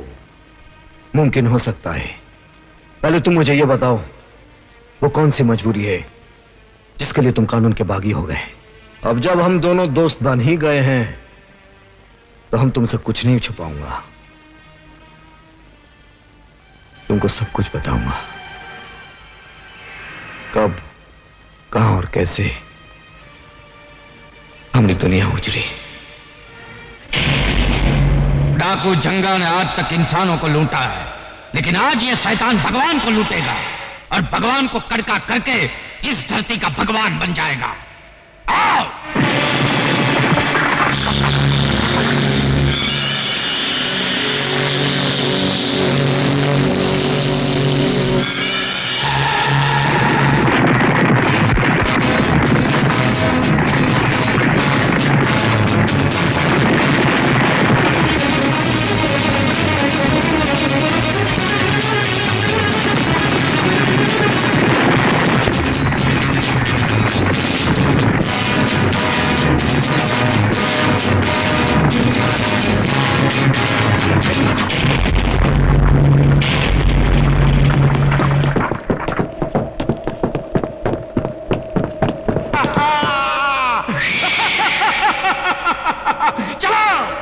मुमकिन हो सकता है। पहले तुम मुझे यह बताओ, वो कौन सी मजबूरी है जिसके लिए तुम कानून के बागी हो गए? अब जब हम दोनों दोस्त बन ही गए हैं तो हम तुमसे कुछ नहीं छुपाऊंगा, तुमको सब कुछ बताऊंगा। कब, कहां और कैसे हमने दुनिया उजड़ी। डाकू जंगा ने आज तक इंसानों को लूटा है, लेकिन आज ये शैतान भगवान को लूटेगा और भगवान को कड़का करके इस धरती का भगवान बन जाएगा। आओ!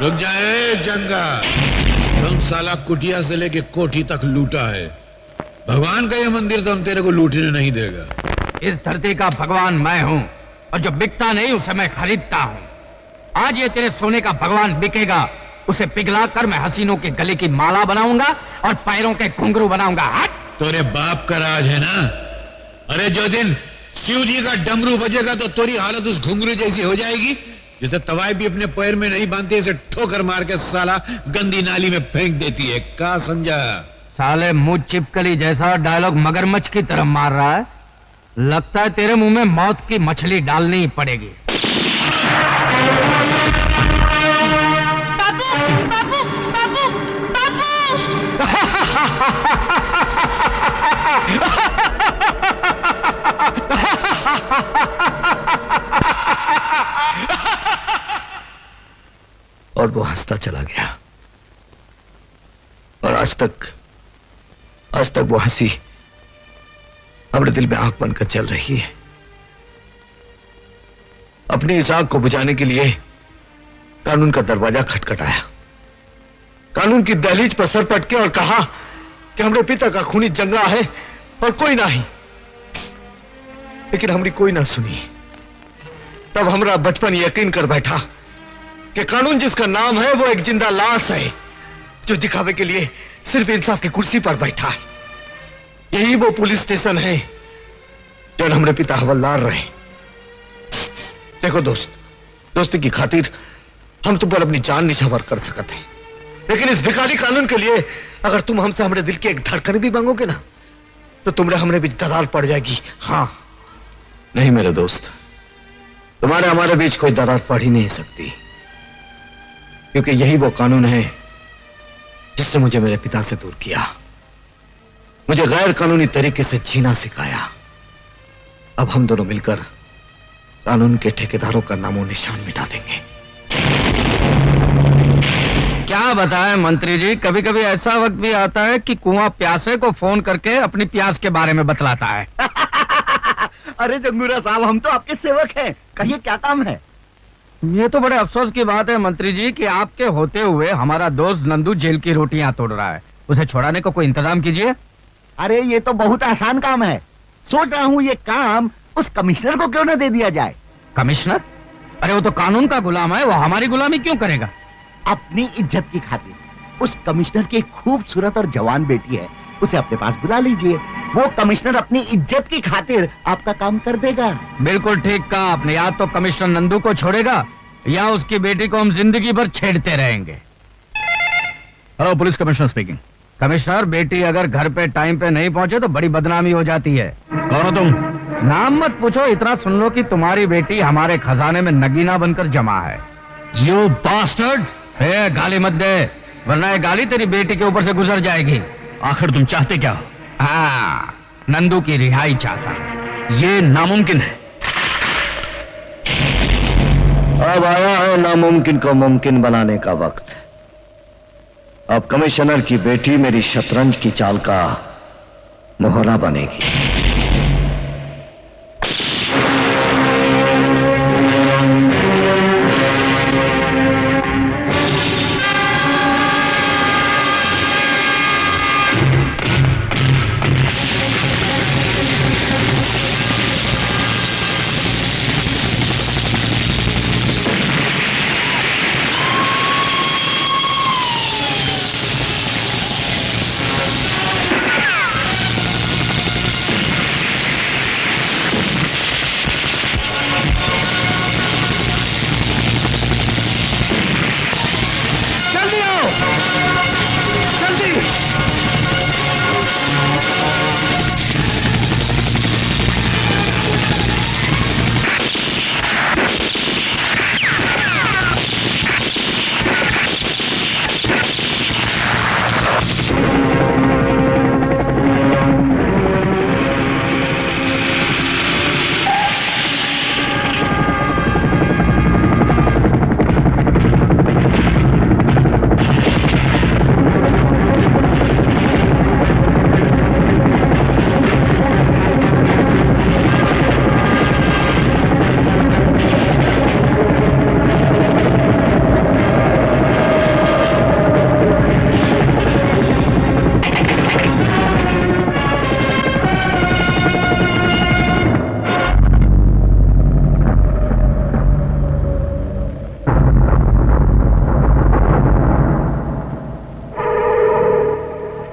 रुक जाए जंगा, तुम साला कुटिया से लेके कोठी तक लूटा है। भगवान का ये मंदिर तो हम तेरे को लूटने नहीं देगा। इस धरती का भगवान मैं हूं, और जो बिकता नहीं उसे मैं खरीदता हूं। आज ये तेरे सोने का भगवान बिकेगा, उसे पिघलाकर मैं हसीनों के गले की माला बनाऊंगा और पैरों के घुंघरू बनाऊंगा। हट! तेरे बाप का राज है ना? अरे जो दिन शिव जी का डमरू बजेगा तो तेरी हालत उस घुंघरू जैसी हो जाएगी जिसे तवाई भी अपने पैर में नहीं बांधती, इसे ठोकर मार के साला गंदी नाली में फेंक देती है। क्या समझा? साले मुंह चिपकली जैसा डायलॉग मगरमच्छ की तरह मार रहा है। लगता है तेरे मुंह में मौत की मछली डालनी ही पड़ेगी। बाबू बाबू बाबू और वो हंसता चला गया। और आज तक वो हंसी हमारे दिल में आंख बनकर चल रही है। अपनी इस आंख को बुझाने के लिए कानून का दरवाजा खटखटाया। कानून की दहलीज पर सर पटके और कहा कि हमारे पिता का खूनी जंगला है और कोई नहीं। लेकिन हमारी कोई ना सुनी। तब हमारा बचपन यकीन कर बैठा कि कानून जिसका नाम है वो एक जिंदा लाश है जो दिखावे के लिए सिर्फ इंसाफ की कुर्सी पर बैठा है। यही वो पुलिस स्टेशन है जो हमारे पिता हवलदार रहे। देखो दोस्त, दोस्ती की खातिर हम तुम पर अपनी जान निछावर कर सकते हैं, लेकिन इस भिखारी कानून के लिए अगर तुम हमसे हमारे दिल की एक धड़कन भी मांगोगे ना तो तुमने हमरे बीच दरार पड़ जाएगी। हाँ नहीं मेरे दोस्त, तुम्हारे हमारे बीच कोई दरार पड़ ही नहीं सकती, क्योंकि यही वो कानून है जिसने मुझे मेरे पिता से दूर किया, मुझे गैर कानूनी तरीके से जीना सिखाया। अब हम दोनों मिलकर कानून के ठेकेदारों का नामो निशान मिटा देंगे। क्या बताएं मंत्री जी, कभी कभी ऐसा वक्त भी आता है कि कुआं प्यासे को फोन करके अपनी प्यास के बारे में बतलाता है। अरे जंगूरा साहब, हम तो आपके सेवक हैं, कहिए क्या काम है? ये तो बड़े अफसोस की बात है मंत्री जी कि आपके होते हुए हमारा दोस्त नंदू जेल की रोटियां तोड़ रहा है। उसे छुड़ाने को कोई इंतजाम कीजिए। अरे ये तो बहुत आसान काम है। सोच रहा हूँ ये काम उस कमिश्नर को क्यों न दे दिया जाए। कमिश्नर? अरे वो तो कानून का गुलाम है, वो हमारी गुलामी क्यों करेगा? अपनी इज्जत की खातिर उस कमिश्नर की खूबसूरत और जवान बेटी है, उसे अपने पास बुला लीजिए। वो कमिश्नर अपनी इज्जत की खातिर आपका काम कर देगा। बिल्कुल ठीक कहा आपने। या तो कमिश्नर नंदू को छोड़ेगा या उसकी बेटी को हम जिंदगी भर छेड़ते रहेंगे। Hello, police commissioner speaking. Commissioner, बेटी अगर घर पे टाइम पे नहीं पहुंचे तो बड़ी बदनामी हो जाती है। कौन हो तुम? नाम मत पूछो, इतना सुन लो कि तुम्हारी बेटी हमारे खजाने में नगीना बनकर जमा है। You bastard! गाली मत दे, वरना ये गाली तेरी बेटी के ऊपर से गुजर जाएगी। आखिर तुम चाहते क्या हो? हाँ, नंदू की रिहाई चाहता। ये नामुमकिन है। अब आया है नामुमकिन को मुमकिन बनाने का वक्त। अब कमिश्नर की बेटी मेरी शतरंज की चाल का मोहरा बनेगी।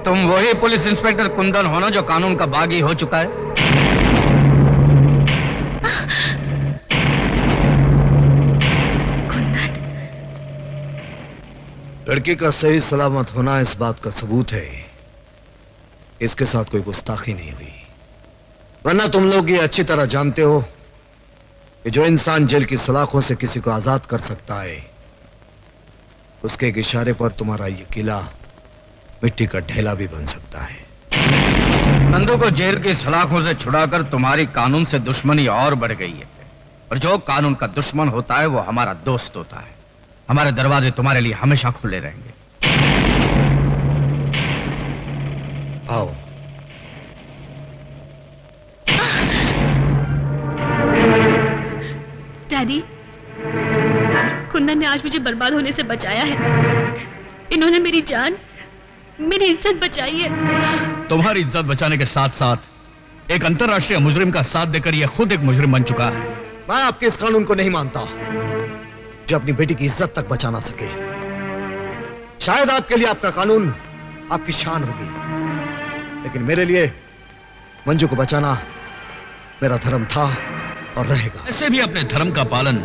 तुम वही पुलिस इंस्पेक्टर कुंदन हो ना जो कानून का बागी हो चुका है? लड़की का सही सलामत होना इस बात का सबूत है इसके साथ कोई गुस्ताखी नहीं हुई, वरना तुम लोग ये अच्छी तरह जानते हो कि जो इंसान जेल की सलाखों से किसी को आजाद कर सकता है उसके एक इशारे पर तुम्हारा ये किला मिट्टी का ढेला भी बन सकता है। नंदू को जेल की सलाखों से छुड़ाकर तुम्हारी कानून से दुश्मनी और बढ़ गई है, और जो कानून का दुश्मन होता है वो हमारा दोस्त होता है। हमारे दरवाजे तुम्हारे लिए हमेशा खुले रहेंगे। आओ। डैडी, कुंदन ने आज मुझे बर्बाद होने से बचाया है। इन्होंने मेरी जान, मेरी इज्जत बचाई है। तुम्हारी इज्जत बचाने के साथ साथ एक अंतर्राष्ट्रीय मुजरिम का साथ देकर यह खुद एक मुजरिम बन चुका है। मैं आपके इस कानून को नहीं मानता जो अपनी बेटी की इज्जत तक बचा ना सके। शायद आपके लिए आपका कानून आपकी शान होगी, लेकिन मेरे लिए मंजू को बचाना मेरा धर्म था और रहेगा। ऐसे भी अपने धर्म का पालन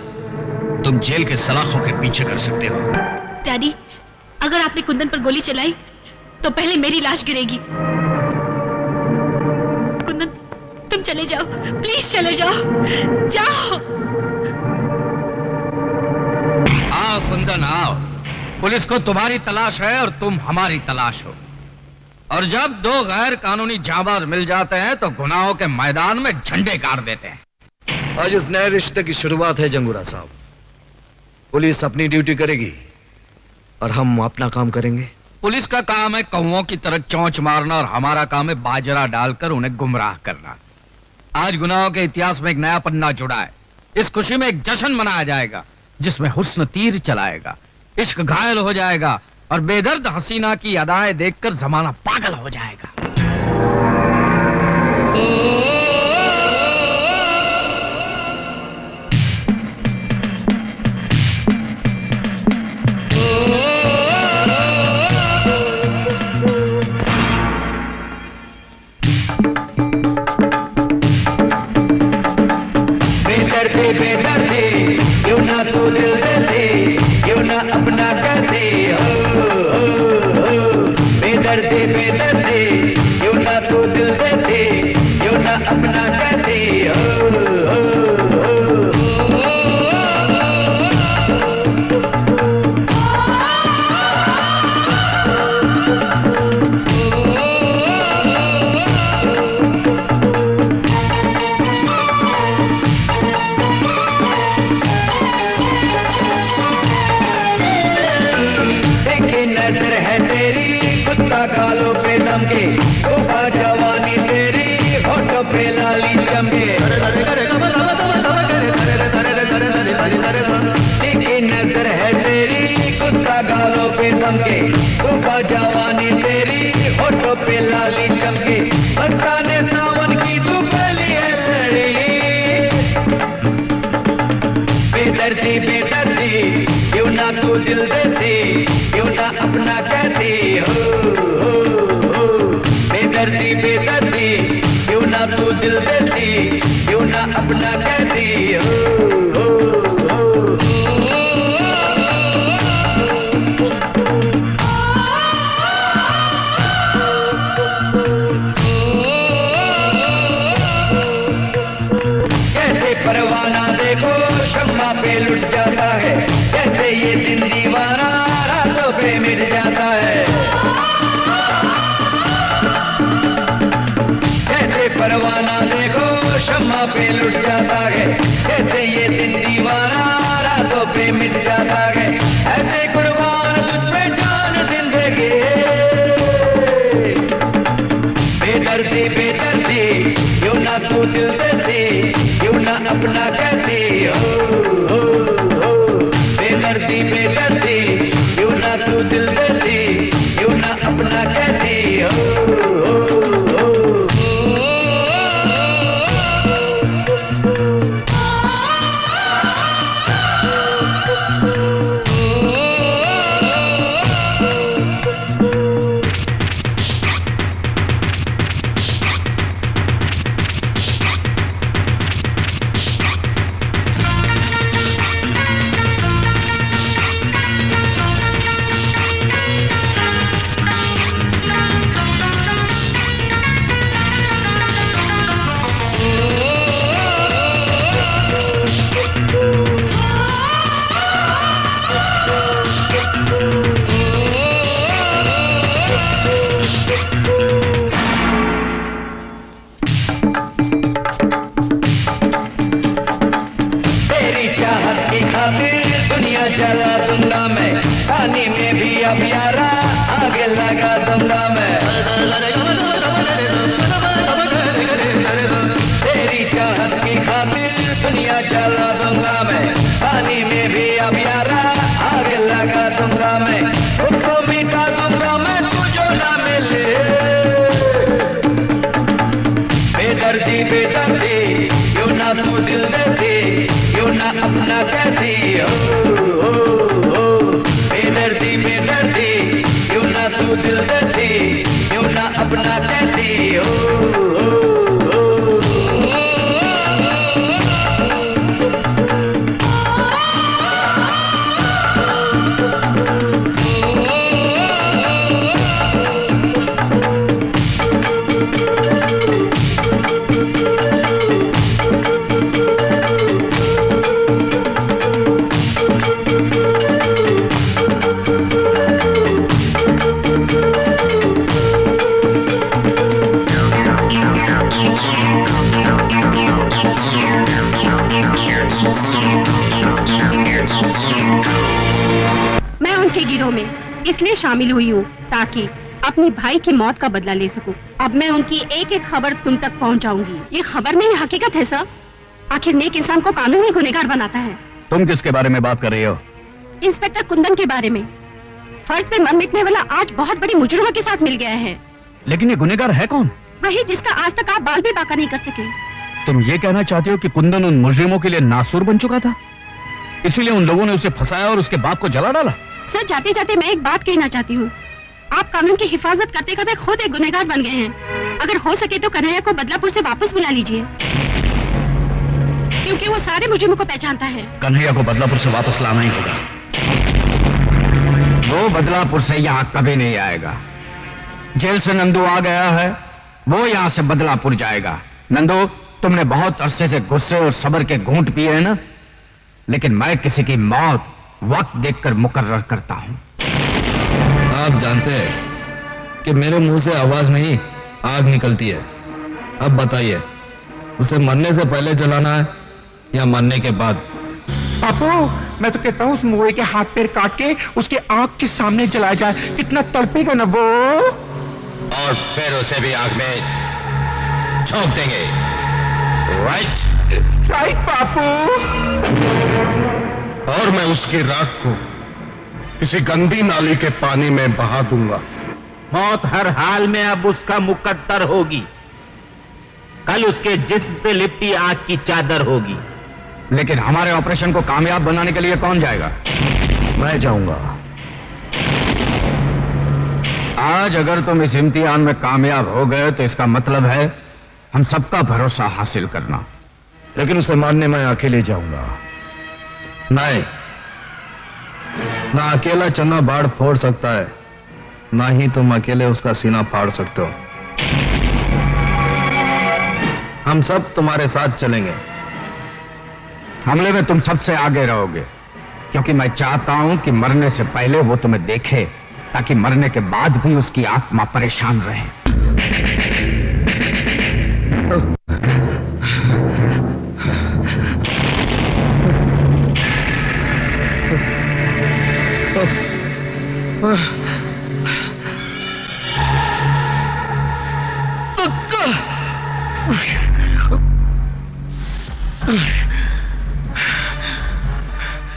तुम जेल के सलाखों के पीछे कर सकते हो। डैडी, अगर आपने कुंदन पर गोली चलाई तो पहले मेरी लाश गिरेगी। कुंदन, तुम चले जाओ, प्लीज चले जाओ, जाओ। आओ कुंदन आओ, पुलिस को तुम्हारी तलाश है और तुम हमारी तलाश हो। और जब दो गैर कानूनी जाबाज मिल जाते हैं तो गुनाहों के मैदान में झंडे गाड़ देते हैं। आज इस नए रिश्ते की शुरुआत है जंगूरा साहब। पुलिस अपनी ड्यूटी करेगी और हम अपना काम करेंगे। पुलिस का काम है कौओं की तरह चोंच मारना और हमारा काम है बाजरा डालकर उन्हें गुमराह करना। आज गुनाहों के इतिहास में एक नया पन्ना जुड़ा है। इस खुशी में एक जश्न मनाया जाएगा जिसमें हुस्न तीर चलाएगा, इश्क घायल हो जाएगा और बेदर्द हसीना की अदाएं देखकर जमाना पागल हो जाएगा। बेदर्दी क्यों ना तू दिल दे दे, क्यों ना अपना कर दे, बेदर्दी बेदर्दी क्यों ना तू दिल दे दे, क्यों ना अपना कर दे, नजर है तेरी कुत्ता गालों पे दम के, धोखा जवानी तेरी होठों पे लाली चमके। देखी नजर है तेरी कुत्ता गालों पे दम के, धोखा जवानी तेरी होठों पे लाली चमके। बरसाने सावन की तू पहली है लड़ी, बेदर्दी बेदर्दी क्यों ना तू दिल देती, क्यों ना अपना कहती, बेदर्दी बेदर्दी क्यों ना तू दिल देती, क्यों ना अपना कहती, जैसे परवाना देखो शम्मा पे लुट जाता है, जैसे ये दिन दीवाना रातों पे मिट जाता है। जैसे परवाना देखो शम्मा पे लुट जाता है, जैसे ये दिन दीवाना रातों पे मिट जाता है। ऐसे कुर्बान तुझ पे जान जिंदगी, बेदर्दी बेदर्दी क्यों ना तू दिल देती, क्यों ना अपना कहती, बेदर्दी बेदर्दी क्यों ना तू दिल देती, क्यों ना अपना कहती, लगा दूंगा मैं, तेरी चाहत की खातिर दुनिया जला दूंगा मैं, पानी में भी अब यारा आग लगा दूंगा मैं, तुझको मिटा दूंगा मैं तुझो ना मिले, बेदर्दी बेदर्दी यूं ना तू दिल देती, यूं ना अपना कहती, बेदर्दी बेदर्दी यूं ना तू दिल देती, यूं ना अपना कहती, मैं उनके गिरोह में इसलिए शामिल हुई हूँ ताकि अपनी भाई की मौत का बदला ले सकूं। अब मैं उनकी एक एक खबर तुम तक पहुँचाऊंगी। ये खबर नहीं हकीकत है सर। आखिर नेक इंसान को कानून ही गुनहगार बनाता है। तुम किसके बारे में बात कर रही हो? इंस्पेक्टर कुंदन के बारे में। फर्ज पे मर मिटने वाला आज बहुत बड़ी मुजरिमों के साथ मिल गया है। लेकिन ये गुनहगार है कौन? वही जिसका आज तक आप बाल भी बाका नहीं कर सके। तुम ये कहना चाहते हो कि कुंदन उन मुजरिमों के लिए नासूर बन चुका था, इसीलिए उन लोगों ने उसे फंसाया और उसके बाप को जला डाला? सर, जाते जाते मैं एक बात कहना चाहती हूँ। आप कानून की हिफाजत करते करते खुद एक गुनहगार बन गए हैं। अगर हो सके तो कन्हैया को बदलापुर से वापस बुला लीजिए, क्योंकि वो सारे मुजरिमों को पहचानता है। कन्हैया को बदलापुर से वापस लाना ही होगा। वो बदलापुर से यहाँ कभी नहीं आएगा। जेल से नंदू आ गया है, वो यहाँ से बदलापुर जाएगा। नंदू, तुमने बहुत अरसे से गुस्से और सब्र के घूंट पिए हैं ना, लेकिन मैं किसी की मौत वक्त देखकर मुकर्रर करता हूं। आप जानते हैं कि मेरे मुंह से आवाज नहीं आग निकलती है। अब बताइए, उसे मरने से पहले जलाना है या मरने के बाद? पापू, मैं तो कहता हूँ उस मोए के हाथ पैर काट के उसके आंख के सामने जलाया जाए। कितना तड़पेगा ना वो। और फिर उसे भी आग में झोंक देंगे। Right right Papu. और मैं उसकी राख को किसी गंदी नाली के पानी में बहा दूंगा। मौत हर हाल में अब उसका मुकद्दर होगी। कल उसके जिस्म से लिपटी आग की चादर होगी। लेकिन हमारे ऑपरेशन को कामयाब बनाने के लिए कौन जाएगा? मैं जाऊंगा। आज अगर तुम इस इम्तिहान में कामयाब हो गए तो इसका मतलब है हम सबका भरोसा हासिल करना। लेकिन उसे मारने मैं अकेले जाऊंगा। नहीं, ना अकेला चना बाढ़ फोड़ सकता है, ना ही तुम अकेले उसका सीना फाड़ सकते हो। हम सब तुम्हारे साथ चलेंगे। हमले में तुम सबसे आगे रहोगे, क्योंकि मैं चाहता हूं कि मरने से पहले वो तुम्हें देखे, ताकि मरने के बाद भी उसकी आत्मा परेशान रहे।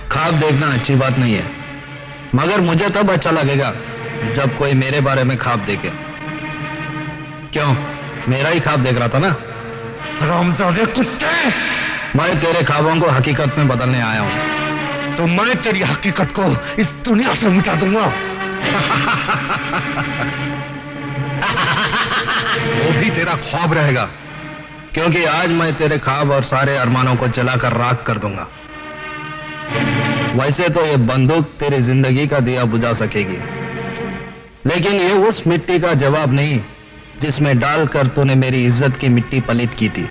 ख्वाब देखना अच्छी बात नहीं है, मगर मुझे तब अच्छा लगेगा जब कोई मेरे बारे में ख्वाब देखे। क्यों, मेरा ही ख्वाब देख रहा था ना? रामजादे कुत्ते! मैं तेरे ख्वाबों को हकीकत में बदलने आया हूं। तो मैं तेरी हकीकत को इस दुनिया से मिटा दूंगा। वो भी तेरा ख्वाब रहेगा, क्योंकि आज मैं तेरे ख्वाब और सारे अरमानों को जलाकर राख कर दूंगा। वैसे तो ये बंदूक तेरी जिंदगी का दिया बुझा सकेगी, लेकिन ये उस मिट्टी का जवाब नहीं जिसमें डालकर तूने मेरी इज्जत की मिट्टी पलीत की थी।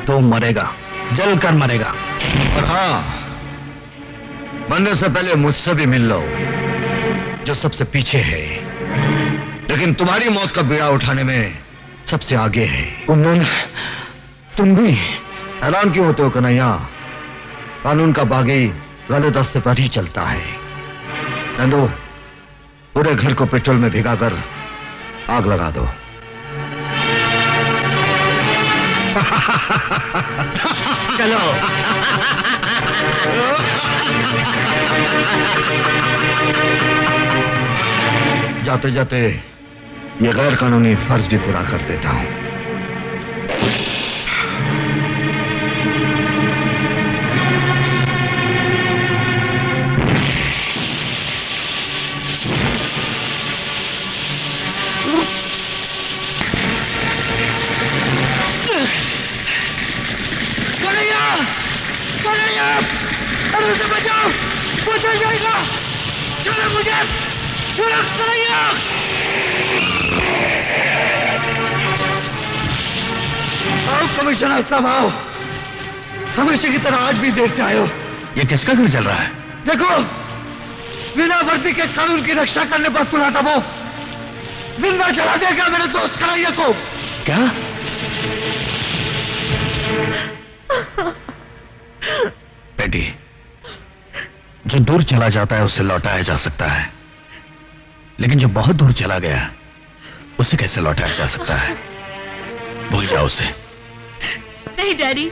तो मरेगा, जल कर मरेगा। और हाँ, मरने से पहले मुझसे भी मिल लो, जो सबसे पीछे है, लेकिन तुम्हारी मौत का बीड़ा उठाने में सबसे आगे है। कुंदन, तुम भी हैरान क्यों होते हो कन्हैया? कानून का बागी गलत रास्ते पर ही चलता है। नंदू, पूरे घर को पेट्रोल में भिगाकर आग लगा दो। चलो। जाते जाते ये गैर कानूनी फर्ज भी पूरा कर देता हूं। अरे उसे बचाओ, वो चल जाएगा। चलो मुझे, चलो कन्हैया। आओ कमिश्नर साहब आओ, हमेशा की तरह आज भी देर से आयो। ये किसका घर चल रहा है? देखो, बिना वर्दी के कानून की रक्षा करने पर तुला था वो जिंदा जला देगा मेरे दोस्त कन्हैया को। क्या? बेटी, जो दूर चला जाता है उससे लौटाया जा सकता है, लेकिन जो बहुत दूर चला गया उसे कैसे लौटाया जा सकता है? भूल जाओ उसे। नहीं डैडी,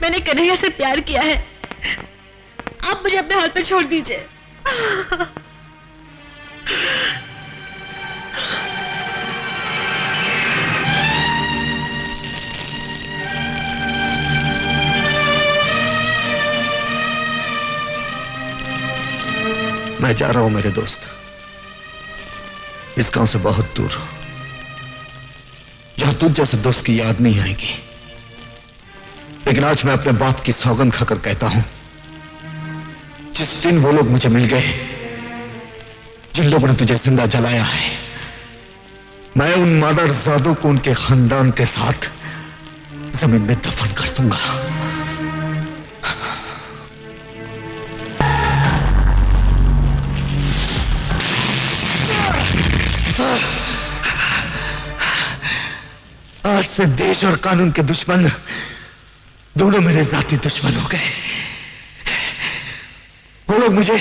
मैंने कन्हैया से प्यार किया है। आप मुझे अपने हाथ पे छोड़ दीजिए। मैं जा रहा हूं मेरे दोस्त, इस गांव से बहुत दूर, जहां तुझ जैसे दोस्त की याद नहीं आएगी। लेकिन आज मैं अपने बाप की सौगंध खाकर कहता हूं, जिस दिन वो लोग मुझे मिल गए जिन लोगों ने तुझे जिंदा जलाया है, मैं उन मादरजादों को उनके खानदान के साथ जमीन में दफन कर दूंगा। आज से देश और कानून के दुश्मन दोनों मेरे जाती दुश्मन हो गए। वो लोग मुझे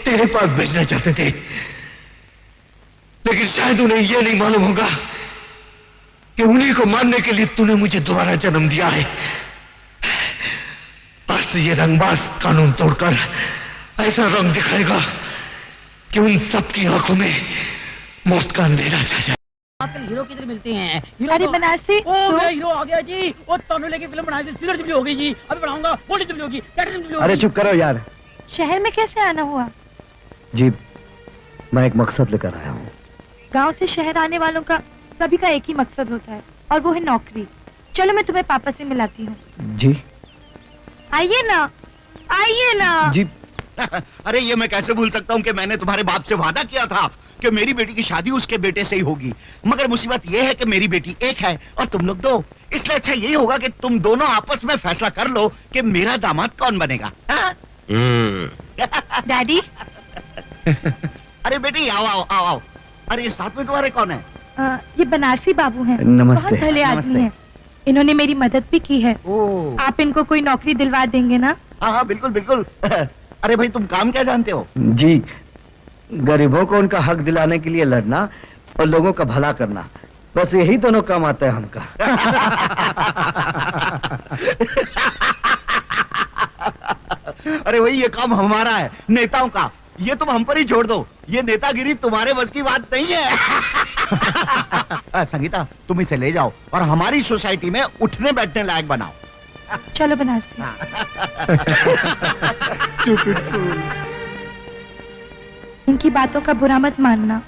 तेरे पास भेजना चाहते थे, लेकिन शायद उन्हें यह नहीं मालूम होगा कि उन्हीं को मारने के लिए तूने मुझे दोबारा जन्म दिया है। आज से ये रंगबाज कानून तोड़कर ऐसा रंग दिखाएगा कि उन सबकी आंखों में मौत का अंधेरा छा जाए। आजकल हीरो किधर मिलते हैं? अरे बनारसी, ओ मेरा हीरो आ गया जी। वो तनुले की फिल्म बनाई थी, सिल्वर जुबली हो गई जी। अभी बनाऊंगा, गोल्डन जुबली होगी, प्लैटिनम जुबली होगी। अरे चुप करो यार। शहर में कैसे आना हुआ? जी, मैं एक मकसद लेकर आया हूँ। गांव से शहर आने वालों का सभी का एक ही मकसद होता है, और वो है नौकरी। चलो मैं तुम्हें पापा से मिलाती हूँ। जी आइए ना, आइए ना। जी। अरे ये मैं कैसे भूल सकता हूँ कि मैंने तुम्हारे बाप से वादा किया था कि मेरी बेटी की शादी उसके बेटे से ही होगी। मगर मुसीबत ये है कि मेरी बेटी एक है और तुम लोग दो। इसलिए अच्छा यही होगा कि तुम दोनों आपस में फैसला कर लो कि मेरा दामाद कौन बनेगा। डैडी। अरे बेटी आओ आओ आओ आओ। अरे साथ में तुम्हारे कौन है? ये बनारसी बाबू हैं। नमस्ते। बहुत भले आदमी हैं। इन्होंने मेरी मदद भी की है। आप इनको कोई नौकरी दिलवा देंगे ना? हाँ हाँ बिल्कुल बिल्कुल। अरे भाई तुम काम क्या जानते हो? जी, गरीबों को उनका हक दिलाने के लिए लड़ना और लोगों का भला करना, बस यही दोनों काम आता है हमका। अरे भाई ये काम हमारा है, नेताओं का। ये तुम हम पर ही छोड़ दो, ये नेतागिरी तुम्हारे बस की बात नहीं है। संगीता तुम इसे ले जाओ और हमारी सोसाइटी में उठने बैठने लायक बनाओ। चलो बनारसी। इनकी बातों का बुरा मत मानना।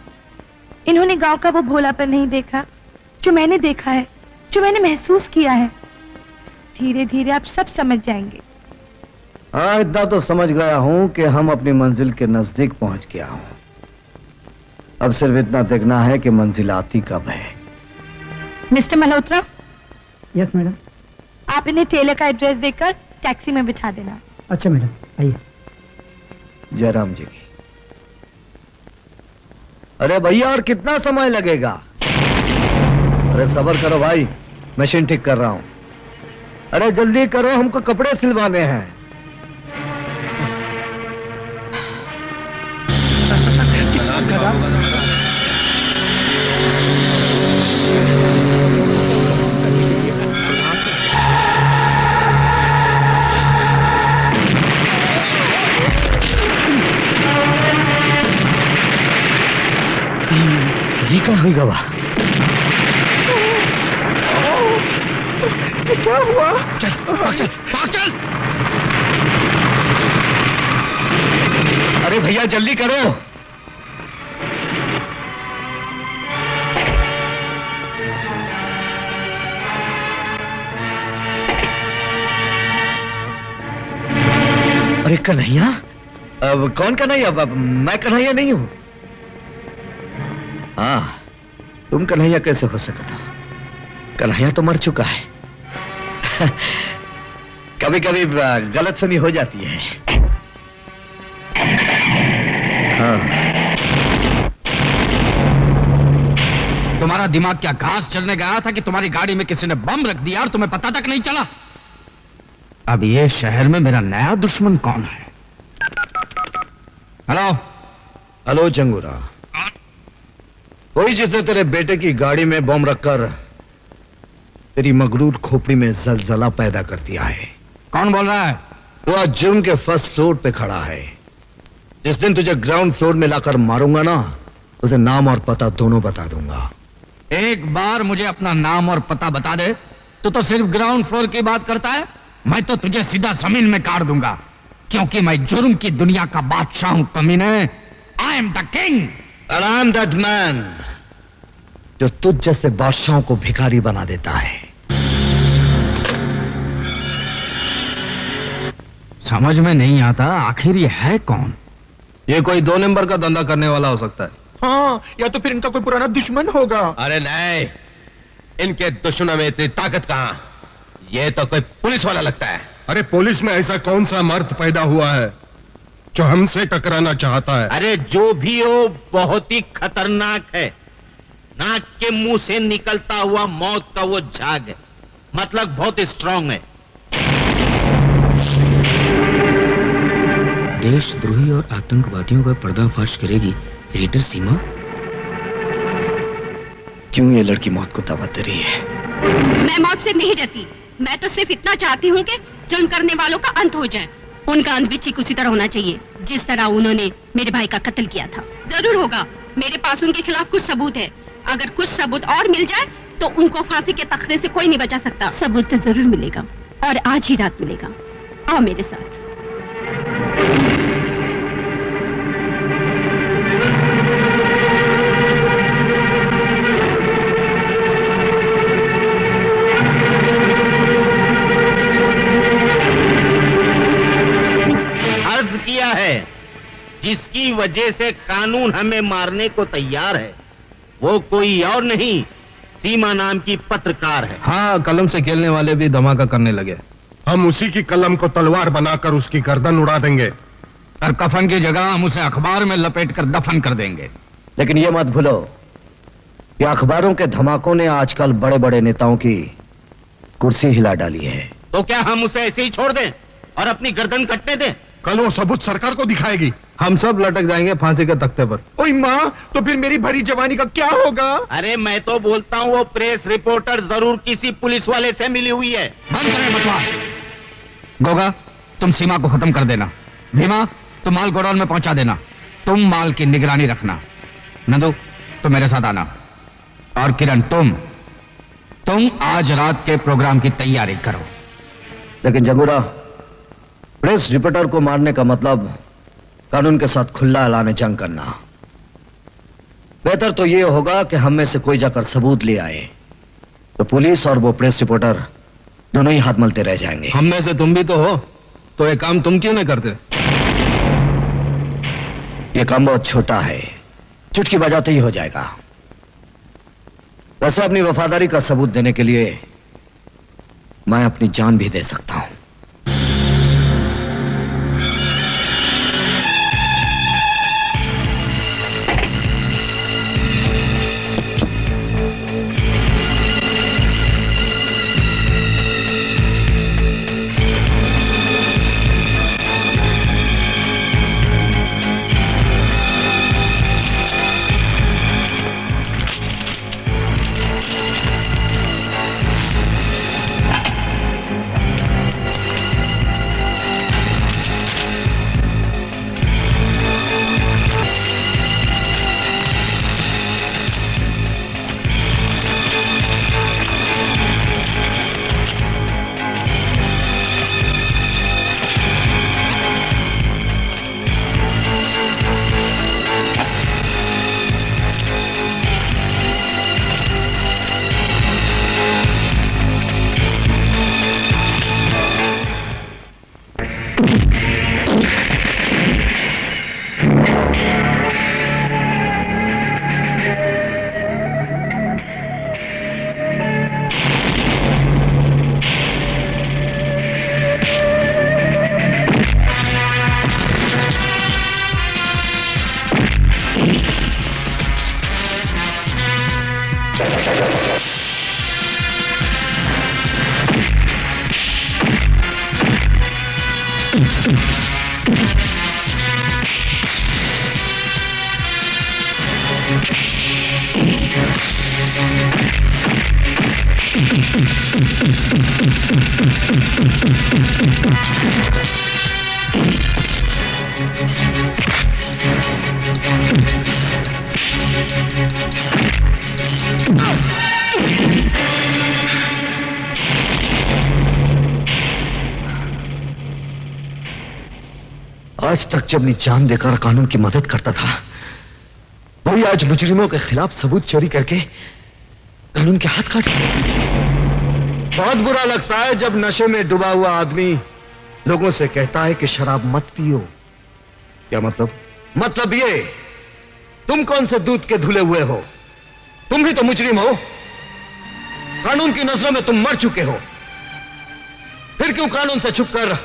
इन्होंने गांव का वो भोलापन नहीं देखा जो मैंने देखा है, जो मैंने महसूस किया है। धीरे धीरे आप सब समझ जाएंगे। हाँ, इतना तो समझ गया हूँ कि हम अपनी मंजिल के नजदीक पहुंच गया हूँ। अब सिर्फ इतना देखना है कि मंजिल आती कब है। मिस्टर मल्होत्रा। Yes madam. आप इन्हें टेलर का एड्रेस देकर टैक्सी में बिठा देना। अच्छा मैडम, आइए। जयराम जी की। अरे भैया और कितना समय लगेगा? अरे सब्र करो भाई, मशीन ठीक कर रहा हूं। अरे जल्दी करो, हमको कपड़े सिलवाने हैं। हुआ? क्या हुआ? चल भाग चल भाग चल। अरे भैया जल्दी करो। अरे कन्हैया? कौन कन्हैया? मैं कन्हैया नहीं हूं। हाँ, तुम कन्हैया कैसे हो सकता था? कन्हैया तो मर चुका है। कभी कभी गलतफहमी हो जाती है। हाँ। तुम्हारा दिमाग क्या घास चलने गया था कि तुम्हारी गाड़ी में किसी ने बम रख दिया और तुम्हें पता तक नहीं चला? अब ये शहर में मेरा नया दुश्मन कौन है? हेलो? हेलो जंगूरा। वही जिसने तेरे बेटे की गाड़ी में बम रखकर तेरी मगरूर खोपड़ी में जलजला पैदा कर दिया है। कौन बोल रहा है? वो आज जुर्म के फर्स्ट फ्लोर पे खड़ा है। जिस दिन तुझे ग्राउंड फ्लोर में लाकर मारूंगा ना, उसे नाम और पता दोनों बता दूंगा। एक बार मुझे अपना नाम और पता बता दे तो सिर्फ ग्राउंड फ्लोर की बात करता है। मैं तो तुझे सीधा जमीन में काट दूंगा, क्योंकि मैं जुर्म की दुनिया का बादशाह हूं कमीने। I am the king and I am that man जो तुझ जैसे बादशाहों को भिखारी बना देता है। समझ में नहीं आता आखिर ये है कौन? ये कोई 2 नंबर का धंधा करने वाला हो सकता है। हाँ, या तो फिर इनका कोई पुराना दुश्मन होगा। अरे नहीं, इनके दुश्मनों में इतनी ताकत कहां? ये तो कोई पुलिस वाला लगता है। अरे पुलिस में ऐसा कौन सा मर्द पैदा हुआ है जो हमसे टकराना चाहता है? अरे जो भी हो, बहुत ही खतरनाक है। नाक के मुंह से निकलता हुआ मौत का वो झाग है, मतलब बहुत स्ट्रांग है। देशद्रोही और आतंकवादियों का पर्दाफाश करेगी रीडर सीमा। क्यों ये लड़की मौत को दावत दे रही है? मैं मौत से नहीं डरती। मैं तो सिर्फ इतना चाहती हूँ कि जुल्म करने वालों का अंत हो जाए। उनका अंत भी ठीक उसी तरह होना चाहिए जिस तरह उन्होंने मेरे भाई का कत्ल किया था। जरूर होगा। मेरे पास उनके खिलाफ कुछ सबूत है। अगर कुछ सबूत और मिल जाए तो उनको फांसी के तख्ते से कोई नहीं बचा सकता। सबूत तो जरूर मिलेगा, और आज ही रात मिलेगा। आओ मेरे साथ। अर्ज किया है, जिसकी वजह से कानून हमें मारने को तैयार है, वो कोई और नहीं, सीमा नाम की पत्रकार है। हाँ, कलम से खेलने वाले भी धमाका करने लगे। हम उसी की कलम को तलवार बनाकर उसकी गर्दन उड़ा देंगे, और कफन की जगह हम उसे अखबार में लपेटकर दफन कर देंगे। लेकिन ये मत भूलो कि अखबारों के धमाकों ने आजकल बड़े बड़े नेताओं की कुर्सी हिला डाली है। तो क्या हम उसे ऐसे ही छोड़ दें और अपनी गर्दन कटने दें? कल वो सबूत सरकार को दिखाएगी। हम सब लटक जाएंगे फांसी के तख्ते पर। ओए माँ, तो फिर मेरी भरी जवानी का क्या होगा? अरे मैं तो बोलता हूँ वो प्रेस रिपोर्टर जरूर किसी पुलिस वाले से मिली हुई है। बंद करें बकवास। गोगा, तुम सीमा को खत्म कर देना। भीमा, तुम माल गोडाउन में पहुंचा देना। तुम माल की निगरानी रखना। नंदू, तुम मेरे साथ आना। और किरण, तुम आज रात के प्रोग्राम की तैयारी करो। लेकिन जगूरा, प्रेस रिपोर्टर को मारने का मतलब कानून के साथ खुला ऐलान जंग करना। बेहतर तो यह होगा कि हम में से कोई जाकर सबूत ले आए, तो पुलिस और वो प्रेस रिपोर्टर दोनों ही हाथ मलते रह जाएंगे। हम में से तुम भी तो हो, तो ये काम तुम क्यों नहीं करते? ये काम बहुत छोटा है, चुटकी बजाते ही हो जाएगा। वैसे अपनी वफादारी का सबूत देने के लिए मैं अपनी जान भी दे सकता हूं। आज तक जब मैं जान देकर कानून की मदद करता था, वही आज मुजरिमों के खिलाफ सबूत चोरी करके कानून के हाथ काट दिए। बहुत बुरा लगता है जब नशे में डूबा हुआ आदमी लोगों से कहता है कि शराब मत पियो। क्या मतलब? मतलब ये, तुम कौन से दूध के धुले हुए हो? तुम भी तो मुजरिम हो। कानून की नजरों में तुम मर चुके हो। फिर क्यों कानून से छुपकर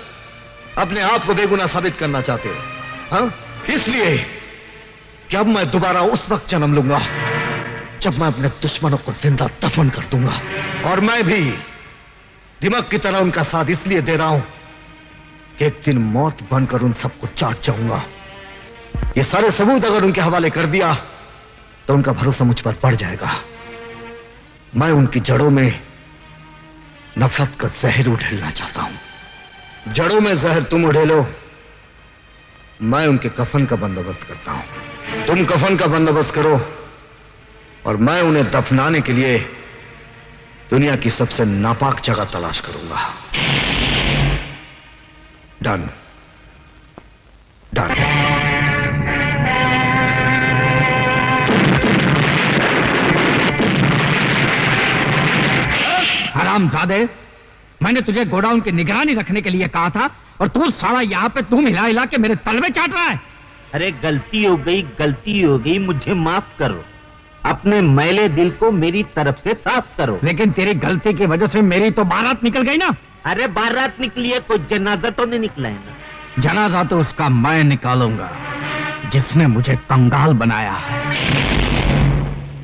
अपने आप को बेगुनाह साबित करना चाहते हो? हाँ? इसलिए कि अब मैं दोबारा उस वक्त जन्म लूंगा जब मैं अपने दुश्मनों को जिंदा दफन कर दूंगा। और मैं भी दिमाग की तरह उनका साथ इसलिए दे रहा हूं कि एक दिन मौत बनकर उन सबको चाट जाऊंगा। ये सारे सबूत अगर उनके हवाले कर दिया तो उनका भरोसा मुझ पर बढ़ जाएगा। मैं उनकी जड़ों में नफरत का जहर उड़ेलना चाहता हूं। जड़ों में जहर तुम उड़ेलो, मैं उनके कफन का बंदोबस्त करता हूं। तुम कफन का बंदोबस्त करो और मैं उन्हें दफनाने के लिए दुनिया की सबसे नापाक जगह तलाश करूंगा। Done done. हरामजादे, मैंने तुझे गोडाउन की निगरानी रखने के लिए कहा था और तू साला यहाँ पे तुम हिला हिला के मेरे तलवे चाट रहा है। अरे गलती हो गई, मुझे माफ करो। अपने मैले दिल को मेरी तरफ से साफ करो। लेकिन तेरी गलती की वजह से मेरी तो बारात निकल गई ना। अरे बारात निकली है, कोई जनाजा तो नहीं निकला है ना। जनाजा तो उसका मैं निकालूंगा जिसने मुझे कंगाल बनाया है।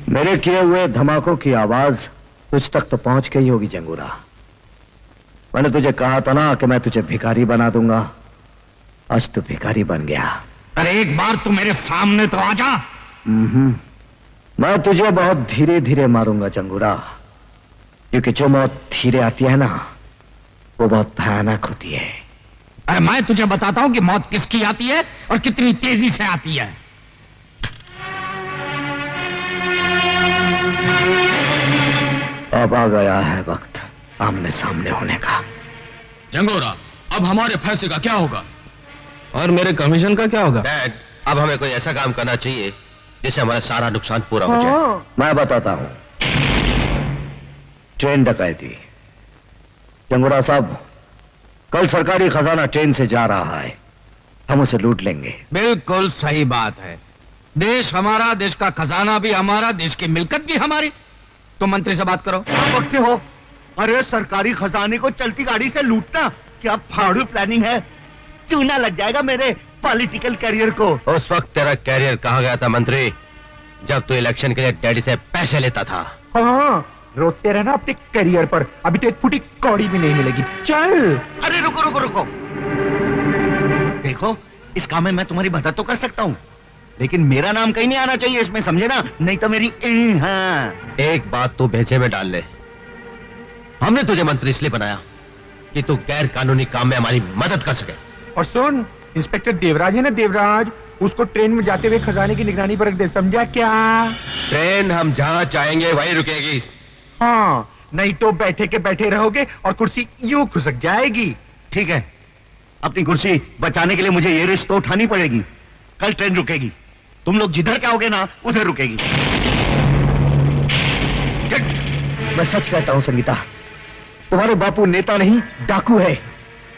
मेरे किए हुए धमाकों की आवाज तुझ तक तो पहुंच गई होगी जंगूरा। मैंने तुझे कहा था ना कि मैं तुझे भिखारी बना दूंगा। आज तू भिखारी बन गया। अरे एक बार तू मेरे सामने तो आ जा। मैं तुझे बहुत धीरे धीरे मारूंगा जंगूरा, क्योंकि जो मौत धीरे आती है ना, वो बहुत भयानक होती है। अरे मैं तुझे बताता हूं कि मौत किसकी आती है और कितनी तेजी से आती है। अब आ गया है वक्त आमने सामने होने का। जंगोरा, अब हमारे फैसले का क्या होगा? और मेरे कमीशन का क्या होगा? डैड, अब हमें कोई ऐसा काम करना चाहिए जिससे हमारा सारा नुकसान पूरा हो जाए। मैं बताता हूं। ट्रेन डकैती। जंगोरा साहब, कल सरकारी खजाना ट्रेन से जा रहा है, हम उसे लूट लेंगे। बिल्कुल सही बात है। देश हमारा, देश का खजाना भी हमारा, देश की मिल्कत भी हमारी। तो मंत्री से बात करो। वक्त हो। अरे सरकारी खजाने को चलती गाड़ी से लूटना क्या फाड़ू प्लानिंग है? चूना लग जाएगा मेरे पॉलिटिकल करियर को। उस वक्त तेरा कैरियर कहाँ गया था मंत्री, जब तू इलेक्शन के लिए डैडी से पैसे लेता था? हाँ, रोते रहना अपने करियर पर। अभी तो एक फुटी कौड़ी भी नहीं मिलेगी। चल। अरे रुको रुको रुको, देखो इस काम में मैं तुम्हारी मदद तो कर सकता हूँ, लेकिन मेरा नाम कहीं नहीं आना चाहिए इसमें, समझे ना? नहीं तो मेरी हाँ। एक बात तू भेजे में डाल ले, हमने तुझे मंत्री इसलिए बनाया कि तू गैर कानूनी काम में हमारी मदद कर सके। और सुन, इंस्पेक्टर देवराज है ना, देवराज, उसको ट्रेन में जाते हुए खजाने की निगरानी पर रख दे, समझा क्या? ट्रेन हम जहां चाहेंगे वहीं रुकेगी। हाँ, नहीं तो बैठे के बैठे रहोगे और कुर्सी यूं खुसक जाएगी। ठीक है, अपनी कुर्सी बचाने के लिए मुझे ये रिस्क तो उठानी पड़ेगी। कल ट्रेन रुकेगी, तुम लोग जिधर चाहोगे ना उधर रुकेगी। मैं सच कहता हूं संगीता, तुम्हारे बापू नेता नहीं डाकू है।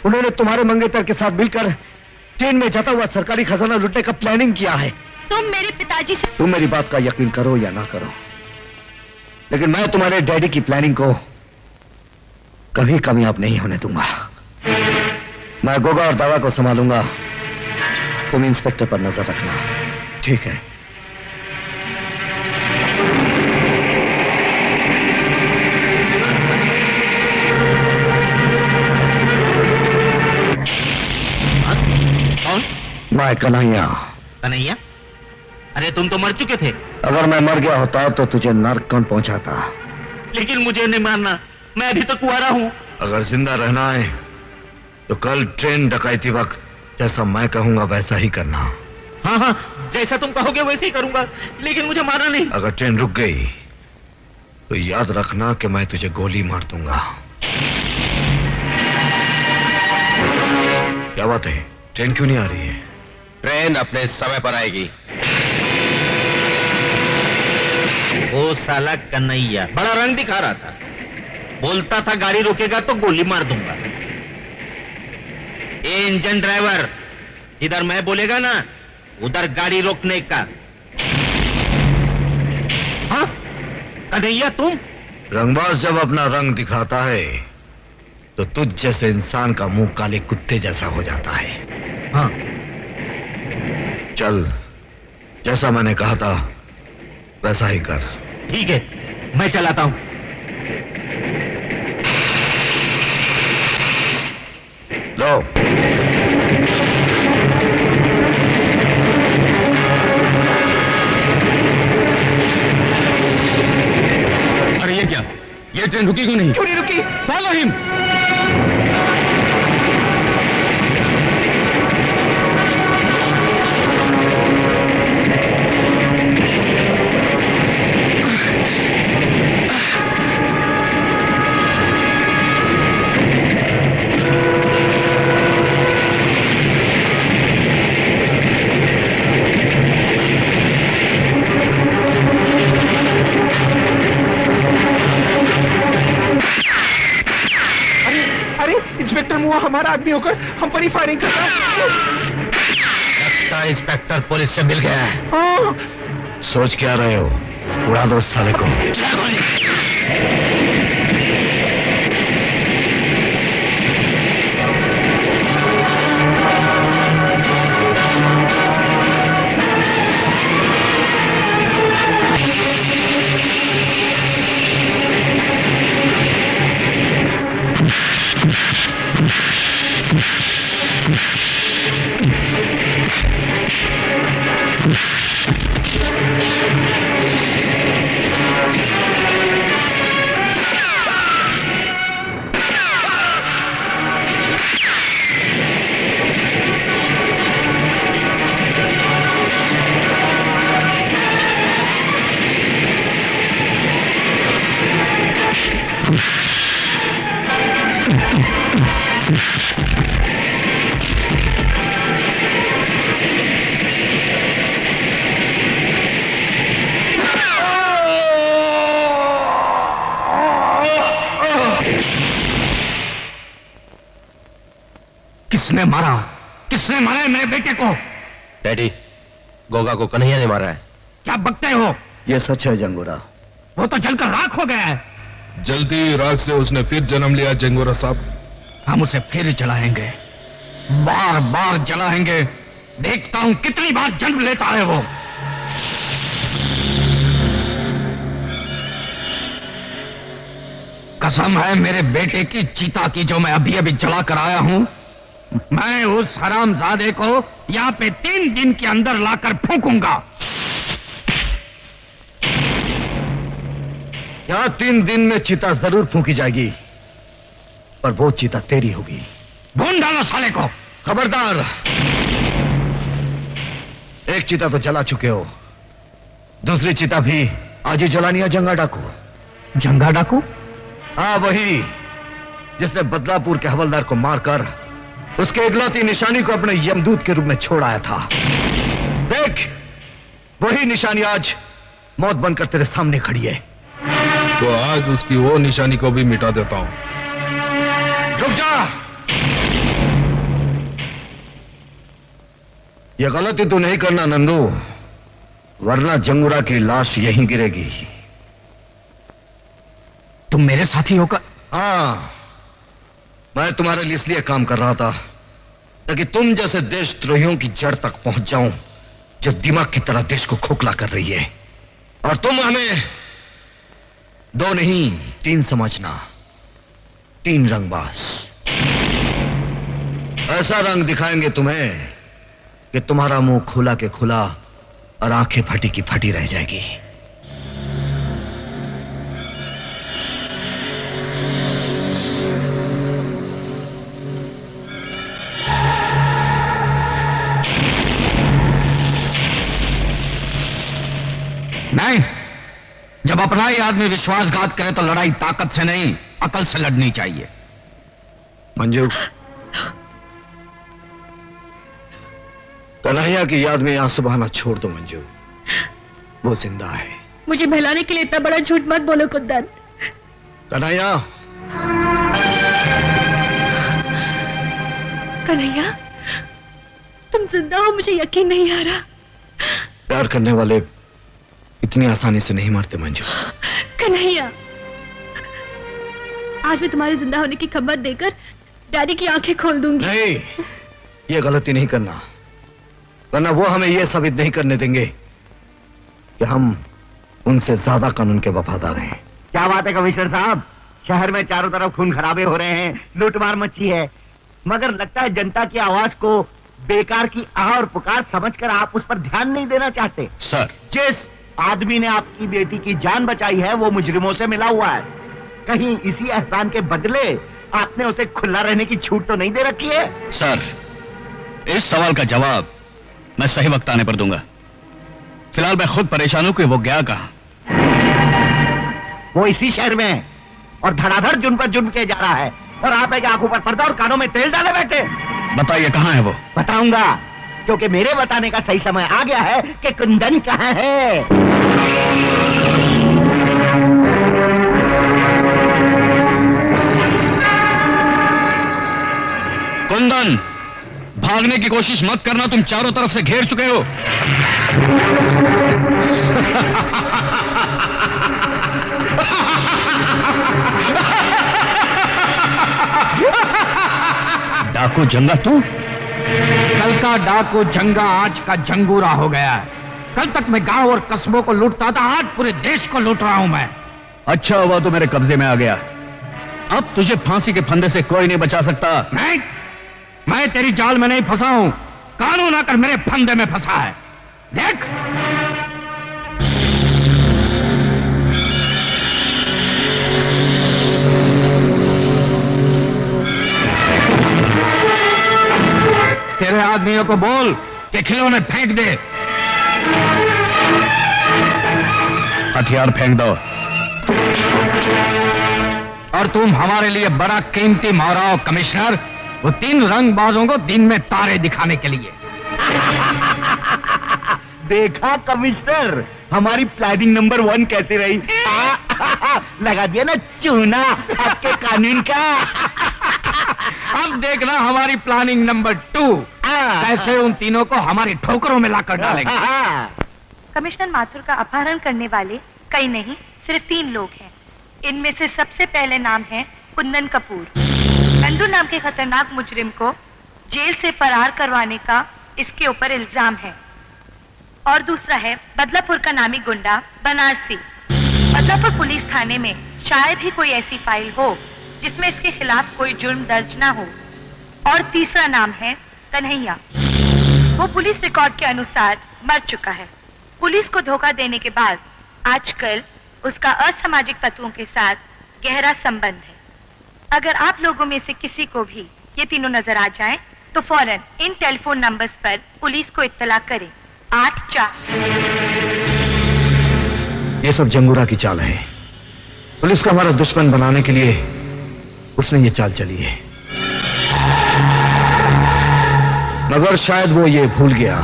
उन्होंने तुम्हारे मंगेतर के साथ मिलकर ट्रेन में जाता हुआ सरकारी खजाना लूटने का प्लानिंग किया है। तुम मेरे पिताजी से तुम मेरी बात का यकीन करो या ना करो, लेकिन मैं तुम्हारे डैडी की प्लानिंग को कभी कामयाब नहीं होने दूंगा। मैं गोगा और दादा को संभालूंगा, तुम इंस्पेक्टर पर नजर रखना, ठीक है? है कन्हैया। कन्हैया, अरे तुम तो मर चुके थे। अगर मैं मर गया होता तो तुझे नर्क कौन पहुंचाता? लेकिन मुझे नहीं मारना, मैं अभी तो कुंवारा हूँ। अगर जिंदा रहना है तो कल ट्रेन डकैती वक्त जैसा मैं कहूंगा वैसा ही करना। हाँ हाँ, जैसा तुम कहोगे वैसे ही करूंगा, लेकिन मुझे मारना नहीं। अगर ट्रेन रुक गई तो याद रखना कि मैं तुझे गोली मार दूंगा। क्या बात है, ट्रेन क्यों नहीं आ रही है? ट्रेन अपने समय पर आएगी। वो साला कन्हैया बड़ा रंग दिखा रहा था, बोलता था गाड़ी रोकेगा तो गोली मार दूंगा। ए इंजन ड्राइवर, इधर मैं बोलेगा ना उधर गाड़ी रोकने का। हाँ कन्हैया, तुम रंगबाज जब अपना रंग दिखाता है तो तुझ जैसे इंसान का मुंह काले कुत्ते जैसा हो जाता है। हाँ चल, जैसा मैंने कहा था वैसा ही कर। ठीक है, मैं चलाता हूं। लो। अरे ये क्या, ये ट्रेन रुकी क्यों नहीं? क्यों नहीं रुकी? Follow him. इंस्पेक्टर मुआ हमारा आदमी होकर हम पर ही फायरिंग कर रहा है। लगता है इंस्पेक्टर पुलिस से मिल गया है। हाँ। सोच क्या रहे हो? उड़ा दो उस साले को। किसने मारा? किसने मारा है मेरे बेटे को? डैडी, गोगा को कन्हैया ने मारा है। क्या बकते हो? ये सच है जंगोरा। वो तो जलकर राख हो गया है। जलती राख से उसने फिर जन्म लिया जंगोरा साहब। हम उसे फिर जलाएंगे, बार बार जलाएंगे। देखता हूं कितनी बार जन्म लेता है वो। कसम है मेरे बेटे की चीता की जो मैं अभी अभी जला कर आया हूं। मैं उस हरामजादे को यहां पे 3 दिन के अंदर लाकर फूंकूंगा। यहां 3 दिन में चिता जरूर फूंकी जाएगी, पर वो चिता तेरी होगी। भून डालो साले को। खबरदार, एक चिता तो जला चुके हो, दूसरी चिता भी आज ही जलानी है। जंगा डाकू। जंगा डाकू? हाँ, वही जिसने बदलापुर के हवलदार को मारकर उसके इकलौती निशानी को अपने यमदूत के रूप में छोड़ आया था। देख, वही निशानी आज मौत बनकर तेरे सामने खड़ी है। तो आज उसकी वो निशानी को भी मिटा देता हूं। रुक जा। यह गलती तू नहीं करना नंदू, वरना जंगुरा की लाश यहीं गिरेगी। तुम मेरे साथी होकर? हाँ, मैं तुम्हारे लिए इसलिए काम कर रहा था ताकि तुम जैसे देशद्रोहियों की जड़ तक पहुंच जाऊं जो दिमाग की तरह देश को खोखला कर रही है। और तुम हमें 2 नहीं 3 समझना। 3 रंगबाज। ऐसा रंग दिखाएंगे तुम्हें कि तुम्हारा मुंह खुला के खुला और आंखें फटी की फटी रह जाएगी। नहीं, जब अपना ही आदमी विश्वासघात करे तो लड़ाई ताकत से नहीं, अकल से लड़नी चाहिए। मंजू, कन्हैया की याद में आंसू बहाना छोड़ दो मंजू, वो जिंदा है। मुझे बहलाने के लिए इतना बड़ा झूठ मत बोलो कुंदन। कन्हैया, कन्हैया, तुम जिंदा हो, मुझे यकीन नहीं आ रहा। प्यार करने वाले इतनी आसानी से नहीं मरते मंजू। कन्हैया, आज मैं तुम्हारे जिंदा होने की खबर देकर डैडी की आंखें खोल दूंगी। नहीं, ये गलती नहीं करना, वरना वो हमें ये साबित नहीं करने देंगे कि हम उनसे ज्यादा कानून के वफादार हैं। क्या बात है कमिश्नर साहब, शहर में चारों तरफ खून खराबे हो रहे हैं, लूटमार मची है, मगर लगता है जनता की आवाज को बेकार की आह और पुकार समझकर आप उस पर ध्यान नहीं देना चाहते। सर, जिस आदमी ने आपकी बेटी की जान बचाई है वो मुजरिमों से मिला हुआ है, कहीं इसी एहसान के बदले आपने उसे खुला रहने की छूट तो नहीं दे रखी है? सर, इस सवाल का जवाब मैं सही वक्त आने पर दूंगा। फिलहाल मैं खुद परेशान हूं कि वो गया कहां। वो इसी शहर में है और धड़ाधड़ जुर्म पर जुर्म किया जा रहा है, और आप एक आंखों पर पर्दा और कानों में तेल डाले बैठे। बताइए कहां है वो? बताऊंगा, क्योंकि मेरे बताने का सही समय आ गया है कि कुंदन कहां है। कुंदन, भागने की कोशिश मत करना, तुम चारों तरफ से घेर चुके हो। डाकू जंगा तू? कल का डाकू जंगा आज का जंगूरा हो गया है। कल तक मैं गांव और कस्बों को लूटता था, आज पूरे देश को लूट रहा हूं मैं। अच्छा हुआ तो मेरे कब्जे में आ गया, अब तुझे फांसी के फंदे से कोई नहीं बचा सकता। नहीं, मैं तेरी जाल में नहीं फंसा हूं, कानून आकर मेरे फंदे में फंसा है। देख, तेरे आदमियों को बोल कि खिलौने फेंक दे। हथियार फेंक दो। और तुम हमारे लिए बड़ा कीमती माराओ कमिश्नर, वो 3 रंगबाजों को दिन में तारे दिखाने के लिए। देखा कमिश्नर, हमारी प्लानिंग नंबर 1 कैसी रही? लगा दिया ना चूना आपके कानून का। अब देखना हमारी प्लानिंग नंबर 2 कैसे उन तीनों को हमारी ठोकरों में लाकर डालेंगे। कमिश्नर माथुर का अपहरण करने वाले कई नहीं, सिर्फ 3 लोग हैं। इनमें से सबसे पहले नाम है कुंदन कपूर। नंदू नाम के खतरनाक मुजरिम को जेल से फरार करवाने का इसके ऊपर इल्जाम है। और दूसरा है बदलापुर का नामी गुंडा बनारसी। बदलापुर पुलिस थाने में शायद ही कोई ऐसी फाइल हो जिसमें इसके खिलाफ कोई जुर्म दर्ज ना हो। और तीसरा नाम है कन्हैया। वो पुलिस रिकॉर्ड के अनुसार मर चुका है। पुलिस को धोखा देने के बाद आजकल उसका असामाजिक तत्वों के साथ गहरा संबंध है। अगर आप लोगों में से किसी को भी ये तीनों नजर आ जाएं, तो फौरन इन टेलीफोन नंबर्स पर पुलिस को इत्तला करें। 84। ये सब जंगूरा की चाल है। पुलिस को हमारा दुश्मन बनाने के लिए उसने ये चाल चली है, मगर शायद वो ये भूल गया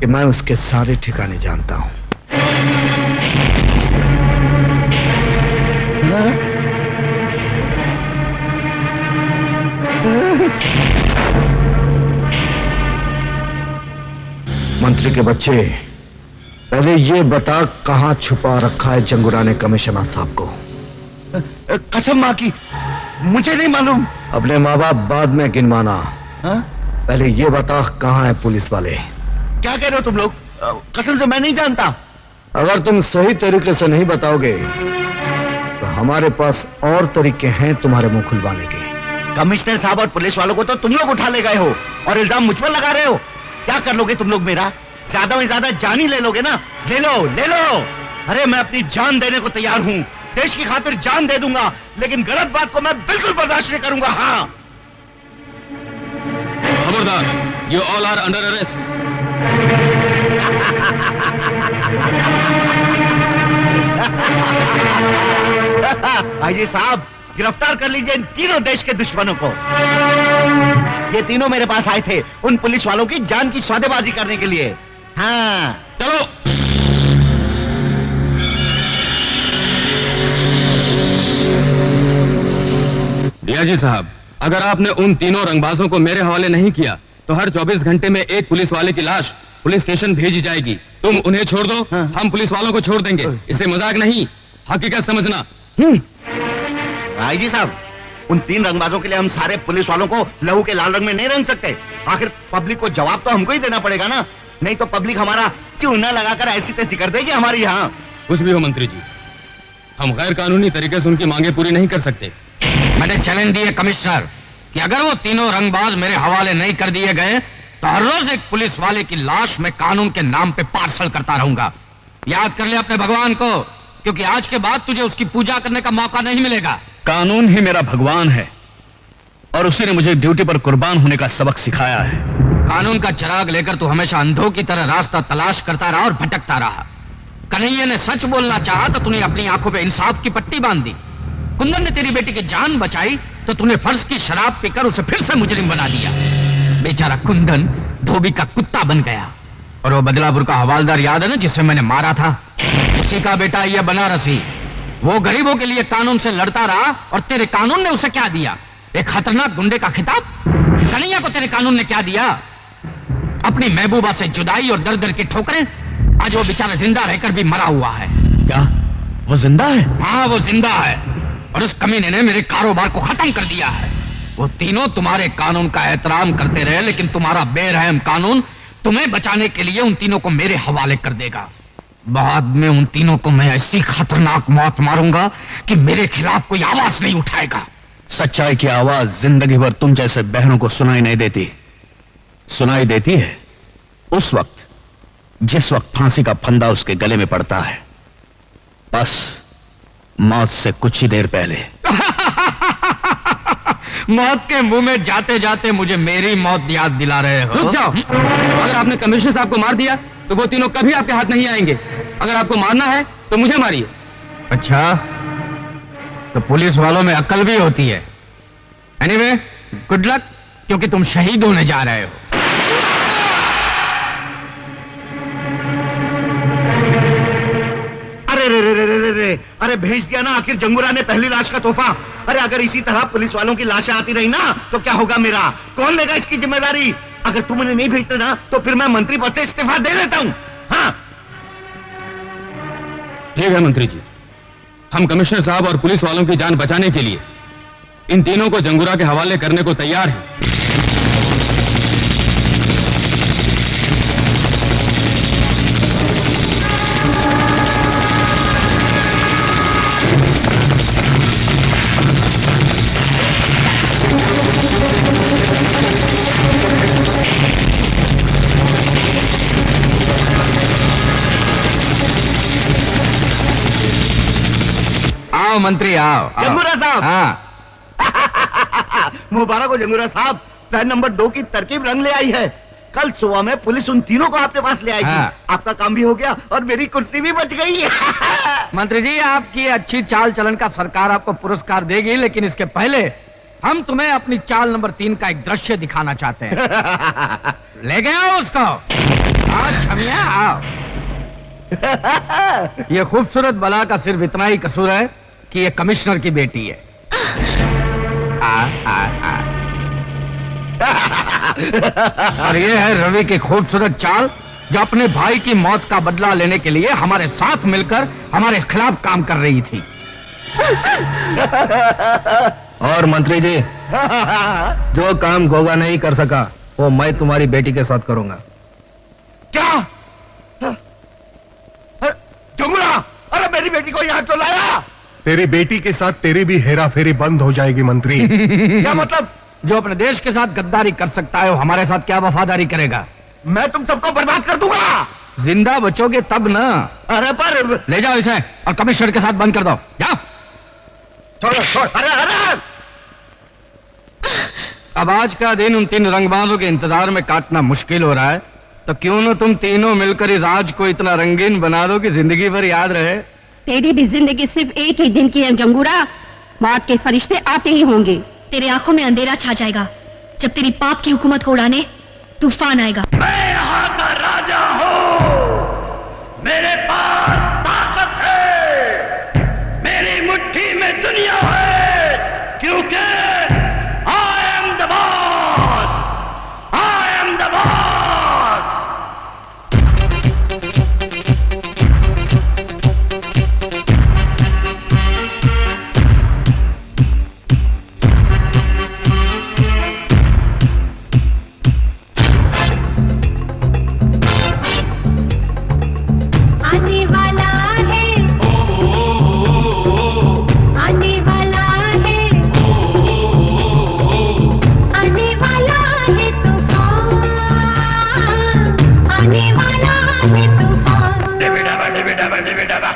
कि मैं उसके सारे ठिकाने जानता हूं। मंत्री के बच्चे, पहले ये बता कहां छुपा रखा है जंगूरा ने कमिश्नर साहब को? कसम मां की, मुझे नहीं मालूम। अपने माँ बाप बाद में गिनवाना, पहले ये बता कहां है पुलिस वाले? क्या कह रहे हो तुम लोग? कसम से मैं नहीं जानता। अगर तुम सही तरीके से नहीं बताओगे तो हमारे पास और तरीके हैं तुम्हारे मुंह खुलवाने के। कमिश्नर साहब और पुलिस वालों को तो तुम लोग उठा ले गए हो और इल्जाम मुझ पर लगा रहे हो। क्या कर लोगे तुम लोग मेरा? ज्यादा में ज्यादा जान ही ले लोगे ना? ले लो, ले लो। अरे मैं अपनी जान देने को तैयार हूं, देश की खातिर जान दे दूंगा, लेकिन गलत बात को मैं बिल्कुल बर्दाश्त नहीं करूंगा। हाँ, खबरदार, you all are under arrest. IG साहब, गिरफ्तार कर लीजिए इन तीनों देश के दुश्मनों को। ये तीनों मेरे पास आए थे उन पुलिस वालों की जान की सौदेबाजी करने के लिए। हाँ, चलो। डीआईजी साहब, अगर आपने उन तीनों रंगबाजों को मेरे हवाले नहीं किया तो हर 24 घंटे में एक पुलिस वाले की लाश पुलिस स्टेशन भेजी जाएगी। तुम उन्हें छोड़ दो, हम पुलिस वालों को छोड़ देंगे। इसे मजाक नहीं, हकीकत समझना। आईजी साहब, उन 3 रंगबाजों के लिए हम सारे पुलिस वालों को लहू के लाल रंग में नहीं रंग सकते। आखिर पब्लिक को जवाब तो हमको ही देना पड़ेगा ना, नहीं तो पब्लिक हमारा चूना लगाकर ऐसी तैसी कर देगी हमारी यहाँ। कुछ भी हो मंत्री जी, हम गैर कानूनी तरीके से उनकी मांगे पूरी नहीं कर सकते। मैंने चैलेंज दिए कमिश्नर कि अगर वो तीनों रंगबाज मेरे हवाले नहीं कर दिए गए तो हर रोज एक पुलिस वाले की लाश मैं कानून के नाम पे पार्सल करता रहूंगा। याद कर ले अपने भगवान को, क्योंकि आज के बाद तुझे उसकी पूजा करने का मौका नहीं मिलेगा। कानून ही मेरा भगवान है और उसी ने मुझे ड्यूटी पर कुर्बान होने का सबक सिखाया है। कानून का चिराग लेकर तू हमेशा अंधों की तरह रास्ता तलाश करता रहा और भटकता रहा। कन्हैया ने सच बोलना चाहा तो तूने अपनी आंखों पे इंसाफ की पट्टी बांध दी। कुंदन ने तेरी बेटी की जान बचाई तो तूने फर्ज की शराब पीकर उसे फिर से मुजरिम बना दिया। बेचारा कुंदन धोबी का कुत्ता बन गया। और वो बदलापुर का हवालदार याद है ना, जिसे मैंने मारा था? उसी का बेटा ये बनारसी, वो गरीबों के लिए कानून से लड़ता रहा और तेरे कानून ने उसे क्या दिया? एक खतरनाक गुंडे का खिताब। कन्हैया को तेरे कानून ने क्या दिया? अपनी महबूबा से जुदाई और दर दर की ठोकरें। आज वो बेचारा जिंदा रहकर भी मरा हुआ है। क्या वो जिंदा है? हाँ, वो जिंदा है और उस कमीने ने मेरे कारोबार को खत्म कर दिया है। वो तीनों तुम्हारे कानून का एहतराम करते रहे, लेकिन तुम्हारा बेरहम कानून तुम्हें बचाने के लिए उन तीनों को मेरे हवाले कर देगा। बाद में उन तीनों को मैं ऐसी खतरनाक मौत मारूंगा कि मेरे खिलाफ कोई आवाज नहीं उठाएगा। सच्चाई की आवाज जिंदगी भर तुम जैसे बहनों को सुनाई नहीं देती। सुनाई देती है उस वक्त जिस वक्त फांसी का फंदा उसके गले में पड़ता है, बस मौत से कुछ ही देर पहले। मौत के मुंह में जाते जाते मुझे मेरी मौत याद दिला रहे हो। रुक जाओ। अगर आपने कमिश्नर साहब को मार दिया तो वो तीनों कभी आपके हाथ नहीं आएंगे। अगर आपको मारना है तो मुझे मारिए। अच्छा, तो पुलिस वालों में अक्ल भी होती है। एनीवे, गुड लक, क्योंकि तुम शहीद होने जा रहे हो। अरे रे रे रे रे रे, अरे भेज दिया ना आखिर जंगूरा ने पहली लाश का तोहफा। अरे अगर इसी तरह पुलिस वालों की लाशें आती रही ना तो क्या होगा मेरा? कौन लेगा इसकी जिम्मेदारी? अगर तुम उन्हें नहीं भेजते ना तो फिर मैं मंत्री पद से इस्तीफा दे देता हूं। हाँ, ठीक है मंत्री जी, हम कमिश्नर साहब और पुलिस वालों की जान बचाने के लिए इन तीनों को जंगूरा के हवाले करने को तैयार हैं। आओ मंत्री, आओ। जंगूरा साहब। हाँ। मुबारक हो जंगूरा साहब, प्लान नंबर 2 की तरकीब रंग ले आई है। कल सुबह में पुलिस उन तीनों को आपके पास ले आएगी। हाँ। आपका काम भी हो गया और मेरी कुर्सी भी बच गई। मंत्री जी, आपकी अच्छी चाल चलन का सरकार आपको पुरस्कार देगी, लेकिन इसके पहले हम तुम्हें अपनी चाल नंबर 3 का एक दृश्य दिखाना चाहते हैं। ले गए आओ उसको। आओ छमिया, आओ। ये खूबसूरत बला का सिर्फ इतना ही कसूर है कि ये कमिश्नर की बेटी है। और ये है रवि की खूबसूरत चाल, जो अपने भाई की मौत का बदला लेने के लिए हमारे साथ मिलकर हमारे खिलाफ काम कर रही थी। और मंत्री जी, जो काम गोगा नहीं कर सका वो मैं तुम्हारी बेटी के साथ करूंगा। क्या? जंगूरा, अरे मेरी बेटी को यहाँ क्यों लाया? तेरी बेटी के साथ तेरी भी हेरा फेरी बंद हो जाएगी मंत्री। क्या मतलब? जो अपने देश के साथ गद्दारी कर सकता है वो हमारे साथ क्या वफादारी करेगा? मैं तुम सबको बर्बाद कर दूंगा। जिंदा बचोगे तब ना। अरे पर ले जाओ इसे और कमिश्नर के साथ बंद कर दो, जाओ। छोड़, अरे अरे अब आज का दिन उन 3 रंगबाजों के इंतजार में काटना मुश्किल हो रहा है, तो क्यों ना तुम तीनों मिलकर इस आज को इतना रंगीन बना दो कि जिंदगी भर याद रहे। तेरी भी जिंदगी सिर्फ एक ही दिन की है जंगूरा, मौत के फरिश्ते आते ही होंगे। तेरे आंखों में अंधेरा छा जाएगा जब तेरी पाप की हुकूमत को उड़ाने तूफान आएगा। मैं यहाँ का राजा हूँ, मेरे पास ताकत है, मेरी मुट्ठी में दुनिया है, क्योंकि I am the boss, I am the boss। आने वाला है, आने वाला है, आने वाला है तूफान, आने वाला है तूफान। डिबिडाबा डिबिडाबा डिबिडाबा।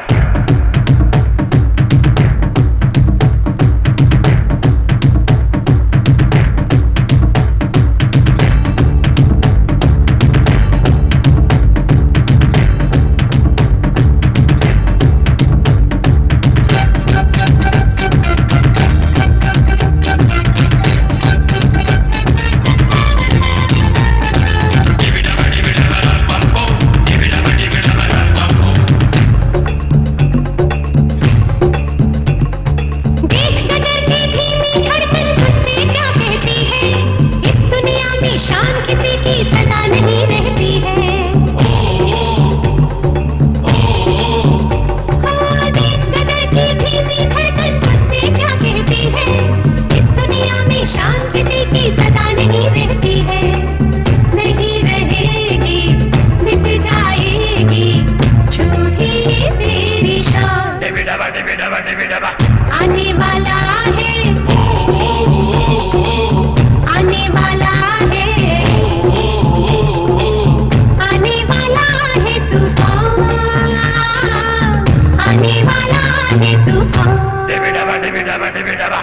आने वाला है, आने वाला है, आने वाला है तूफान, आने वाला है तूफान। डिबिडाबा डिबिडाबा डिबिडाबा।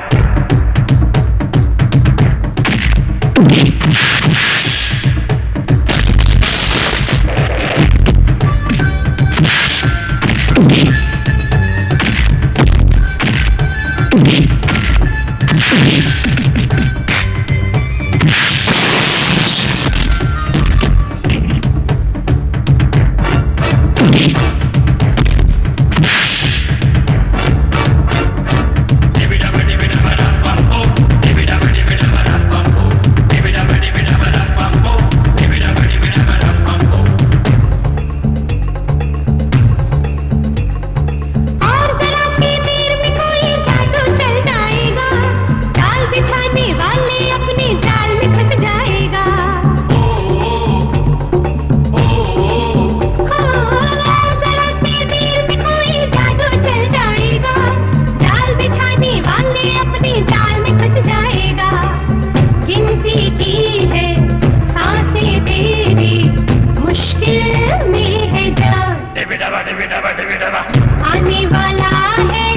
आने वाला है,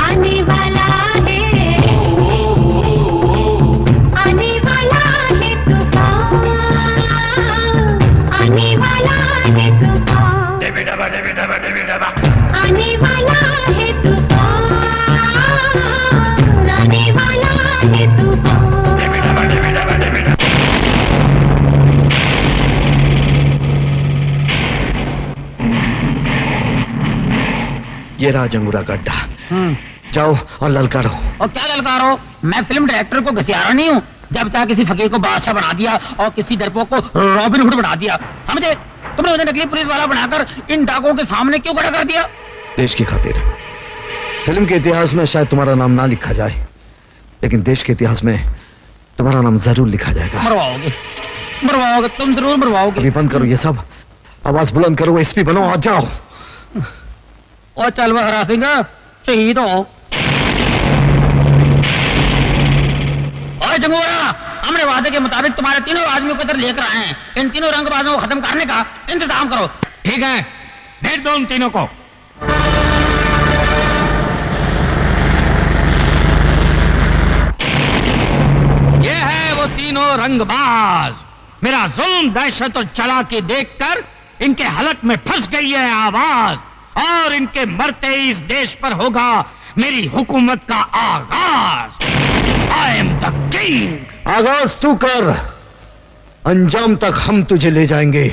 आने वाला है, आने वाला है तूफान, आने वाला है तूफान। डिबिडाबा डिबिडाबा डिबिडाबा। आने वाला है तूफान, आने वाला है तूफान। डिबिडाबा डिबिडाबा डिबिडाबा। ये रहा जंगूरा का अड्डा, जाओ और ललकारो। और क्या ललकारो? मैं फिल्म डायरेक्टर को घसियारा नहीं हूँ। जब चाहे किसी फकीर को बादशाह बना दिया और किसी डरपोक को रॉबिन हुड बना दिया, समझे? तुमने मुझे नकली पुलिस वाला बनाकर इन डाकुओं के सामने क्यों खड़ा कर दिया? देश की खातिर। फिल्म के इतिहास में शायद तुम्हारा नाम ना लिखा जाए, लेकिन देश के इतिहास में तुम्हारा नाम जरूर लिखा जाएगा। मरवाओगे, मरवाओगे, तुम जरूर मरवाओगे। अभी बंद करो ये सब, आवाज बुलंद करो, एसपी बनो, आ जाओ। और चल वह हरा सिंह, शहीद हो। और जंगूरा हमने वादे के मुताबिक तुम्हारे तीनों आदमियों को इधर लेकर आए हैं। इन तीनों रंगबाजों को खत्म करने का इंतजाम करो। ठीक है, भेज दो उन तीनों को। ये है वो तीनों रंगबाज। मेरा जुल्म, दहशत और चालाकी देखकर इनके हलक में फंस गई है आवाज, और इनके मरते ही इस देश पर होगा मेरी हुकूमत का आगाज। I am the king. आगाज तू कर, अंजाम तक हम तुझे ले जाएंगे।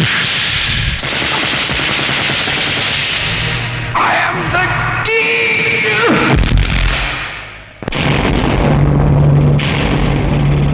Yeah.